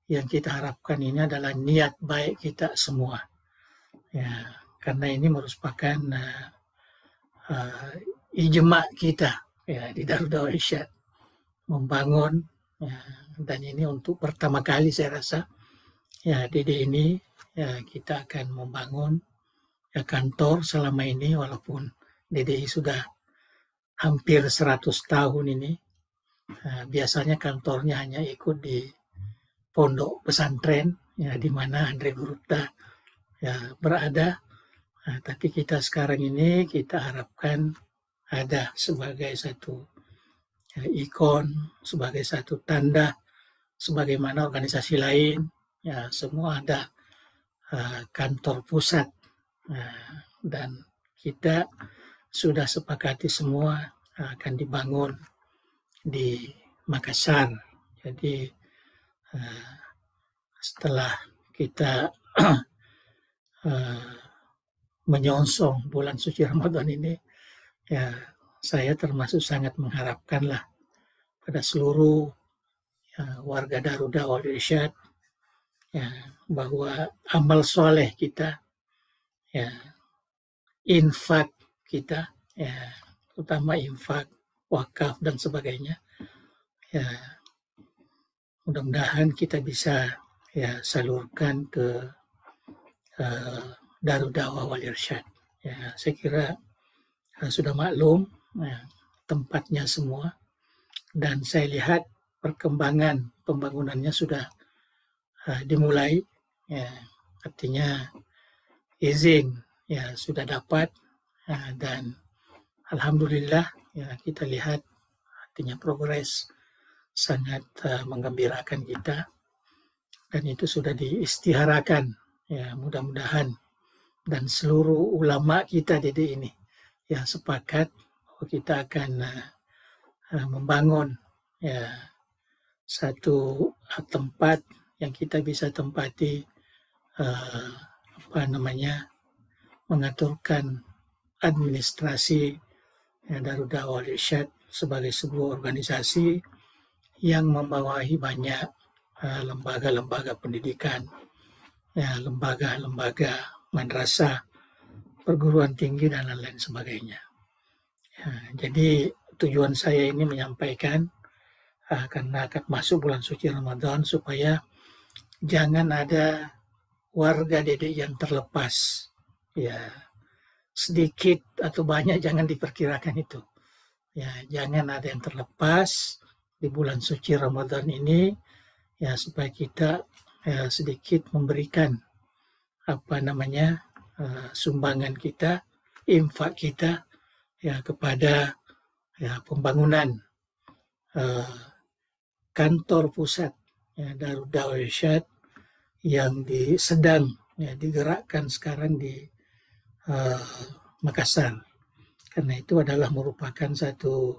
yang kita harapkan ini adalah niat baik kita semua. Karena ini merupakan ijma kita di Darul Da'wah Irsyad membangun, dan ini untuk pertama kali saya rasa DD ini kita akan membangun kantor. Selama ini walaupun DDI sudah hampir 100 tahun ini, biasanya kantornya hanya ikut di pondok pesantren di mana Andre Gurta berada. Tapi kita sekarang ini kita harapkan ada sebagai satu ikon, sebagai satu tanda, sebagaimana organisasi lain semua ada kantor pusat, dan kita sudah sepakati semua akan dibangun di Makassar. Jadi setelah kita menyongsong bulan suci Ramadan ini, saya termasuk sangat mengharapkanlah pada seluruh warga Darul Da'wah Irsyad ya, bahwa amal soleh kita, ya, infak kita, ya, terutama infak, wakaf dan sebagainya, ya, mudah-mudahan kita bisa ya salurkan ke Darud Da'wah wal Irsyad. Ya, saya kira sudah maklum ya, tempatnya semua, dan saya lihat perkembangan pembangunannya sudah dimulai, ya, artinya izin ya sudah dapat, dan alhamdulillah ya kita lihat artinya progres sangat menggembirakan kita, dan itu sudah diistiharakan ya, mudah-mudahan dan seluruh ulama kita di ini ya sepakat bahwa kita akan membangun ya satu tempat yang kita bisa tempati mengaturkan administrasi ya, Darud Da'wah wal Irsyad sebagai sebuah organisasi yang membawahi banyak lembaga-lembaga pendidikan, ya, lembaga-lembaga madrasah, perguruan tinggi dan lain-lain sebagainya. Ya, jadi tujuan saya ini menyampaikan karena akan masuk bulan suci Ramadan supaya jangan ada warga Dede yang terlepas, ya sedikit atau banyak jangan diperkirakan itu, ya jangan ada yang terlepas di bulan suci Ramadan ini, ya supaya kita sedikit memberikan sumbangan kita, infak kita ya kepada ya pembangunan kantor pusat ya, Darud Da'wah wal Irsyad yang sedang ya, digerakkan sekarang di Makassar. Karena itu adalah merupakan satu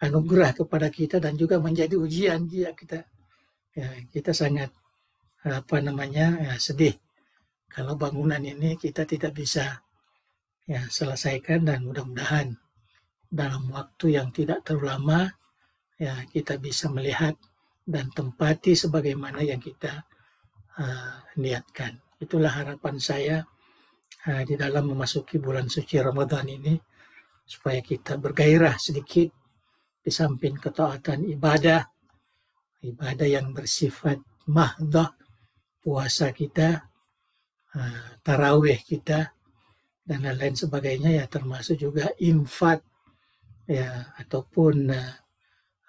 anugerah kepada kita dan juga menjadi ujian ya kita. Ya, kita sangat sedih kalau bangunan ini kita tidak bisa ya selesaikan, dan mudah-mudahan dalam waktu yang tidak terlalu lama ya kita bisa melihat dan tempati sebagaimana yang kita niatkan. Itulah harapan saya di dalam memasuki bulan suci Ramadan ini, supaya kita bergairah sedikit di samping ketaatan ibadah yang bersifat mahdah, puasa kita, tarawih kita, dan lain-lain sebagainya ya, termasuk juga infak ya ataupun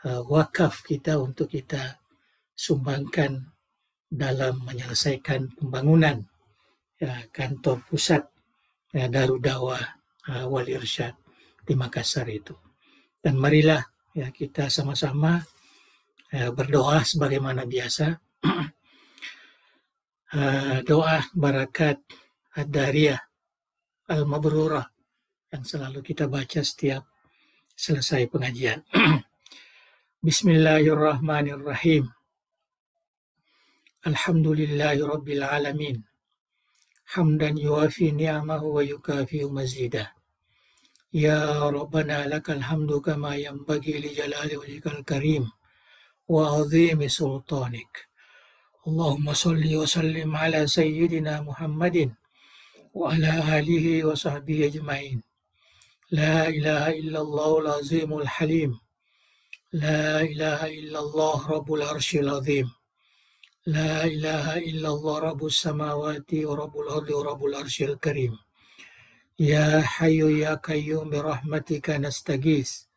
wakaf kita untuk kita sumbangkan dalam menyelesaikan pembangunan ya, kantor pusat ya, Darud Da'wah wal Irsyad di Makassar itu. Dan marilah ya kita sama-sama berdoa sebagaimana biasa. Doa barakat ad-dariyah al-mabrurah yang selalu kita baca setiap selesai pengajian. Bismillahirrahmanirrahim. Alhamdulillahi rabbil alamin. Hamdan yuafi ni'amahu wa yukafi'u mazidah. Ya Rabbana lakal hamdu kama yanbaghi li jalali wajhikal karim wa azimi sultanik. Allahumma salli wa sallim ala sayyidina Muhammadin wa ala alihi wa sahbihi ajma'in. La ilaha illallah al-azimul halim. La ilaha illallah rabbul arshil azim. La ilaha illallah rabbus samawati wa rabbul ardi wa rabbul arshil karim. Ya hayyu ya qayyum bi rahmatika nastaghis.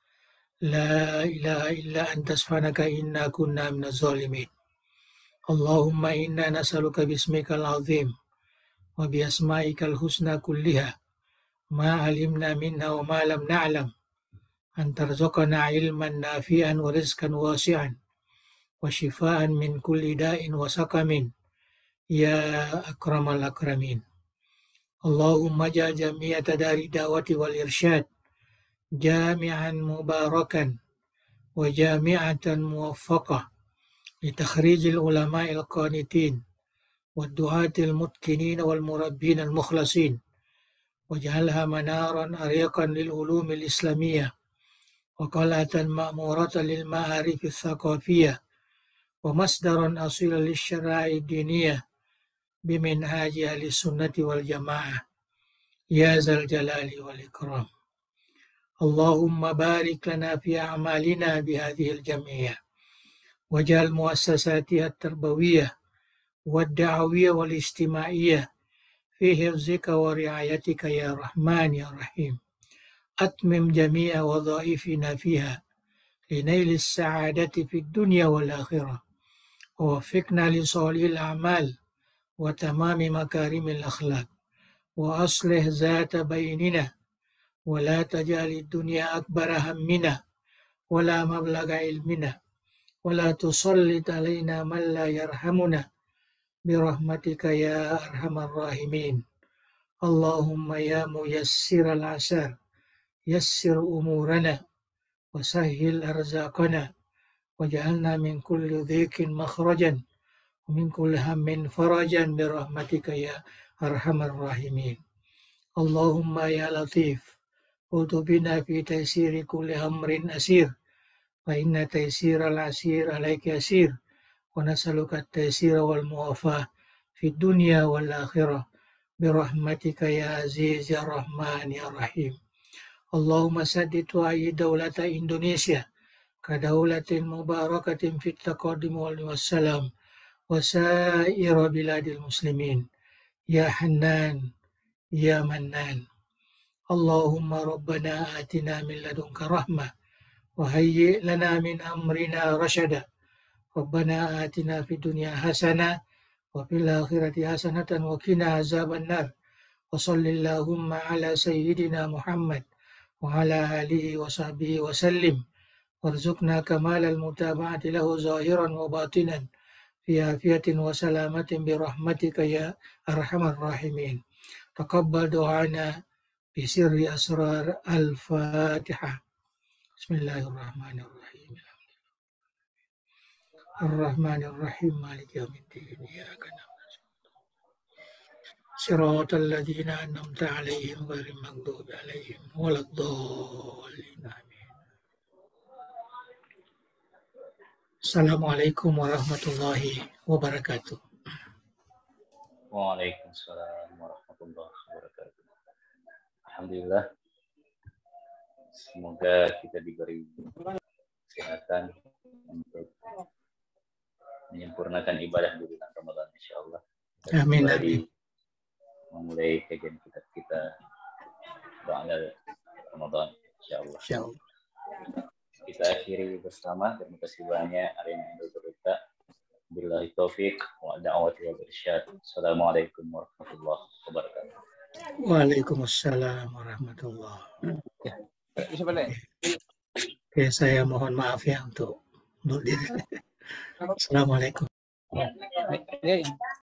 La ilaha illa anta subhanaka inna kunna minaz zalimin. Allahumma inna nas'aluka bismikal azim wa bi asma'ikal husna kulliha ma alimna minha wa ma lam na'lam an tarzuqana ilman nafi'an wa rizqan wasi'an wa shifaan min kulli da'in wa saqamin ya akramal akramin. Allahumma ja'al jami'ata dari da'wati wal irsyad jami'an mubarakan wa jami'atan muwaffaqah litakhirijil ulama'il qanitin wad du'atil mutqinin wal murabbin al mukhlasin waj'alha manaran ariqan lil ulumil islamiyah wa qalatan ma'muratan lil ma'arif al thaqafiyah ومصدرا أصيلا للشرائع الدينية بمنهاج أهل السنة والجماعة يا ذا الجلال والإكرام. اللهم بارك لنا في أعمالنا بهذه الجمعية، واجعل مؤسساتها التربوية والدعوية والاجتماعية في حفظك ورعايتك يا رحمن يا رحيم. أتمم جميع وظائفنا فيها لنيل السعادة في الدنيا والآخرة، ووفقنا لصالح الأعمال وتمام مكارم الأخلاق، وأصلح ذات بيننا، ولا تجعل الدنيا أكبر همنا ولا مبلغ علمنا، ولا تسلط علينا من لا يرحمنا برحمتك يا أرحم الراحمين. اللهم يا ميسر العسر يسر أمورنا وسهل أرزاقنا، واجعلنا من كل ضيق مخرجا ومن كل هم فرجا برحمتك يا أرحم الراحمين. اللهم يا لطيف خذ بنا في تيسير كل أمر أسير، فإن تيسير العسير عليك يسير، ونسألك التيسير والموافاة في الدنيا والآخرة برحمتك يا عزيز يا رحمن يا رحيم. اللهم سدد وأيد دولة إندونيسيا كدولة مباركة في التقدم والسلام وسائر بلاد المسلمين يا حنان يا منان. اللهم ربنا آتنا من لدنك رحمة وهيئ لنا من أمرنا رشدا. ربنا آتنا في الدنيا حسنة وفي الآخرة حسنة وقنا عذاب النار. وصل اللهم على سيدنا محمد وعلى آله وصحبه وسلم، وارزقنا كمال المتابعة له ظاهرا وباطنا في عافية وسلامة برحمتك يا أرحم الراحمين. تقبل دعانا بسر أسرار الفاتحة. بسم الله الرحمن الرحيم. الرحمن الرحيم مالك يوم الدين إياك نعبد صراط الذين أنعمت عليهم غير المغضوب عليهم ولا الضالين. Assalamualaikum warahmatullahi wabarakatuh. Waalaikumsalam warahmatullahi wabarakatuh. Alhamdulillah. Semoga kita diberi kesehatan untuk menyempurnakan ibadah di bulan Ramadan, insyaallah. Amin amin. Memulai kajian kita ba'da Ramadan, insyaallah. Insyaallah. Kita akhiri bersama. Terima kasih banyak Arina Indonesia. Billahi taufiq wa da'wati wal irsyad. Assalamualaikum warahmatullahi wabarakatuh. Waalaikumsalam warahmatullahi. Bisa balik. Oke, saya mohon maaf ya untuk diri. Assalamualaikum. Ya.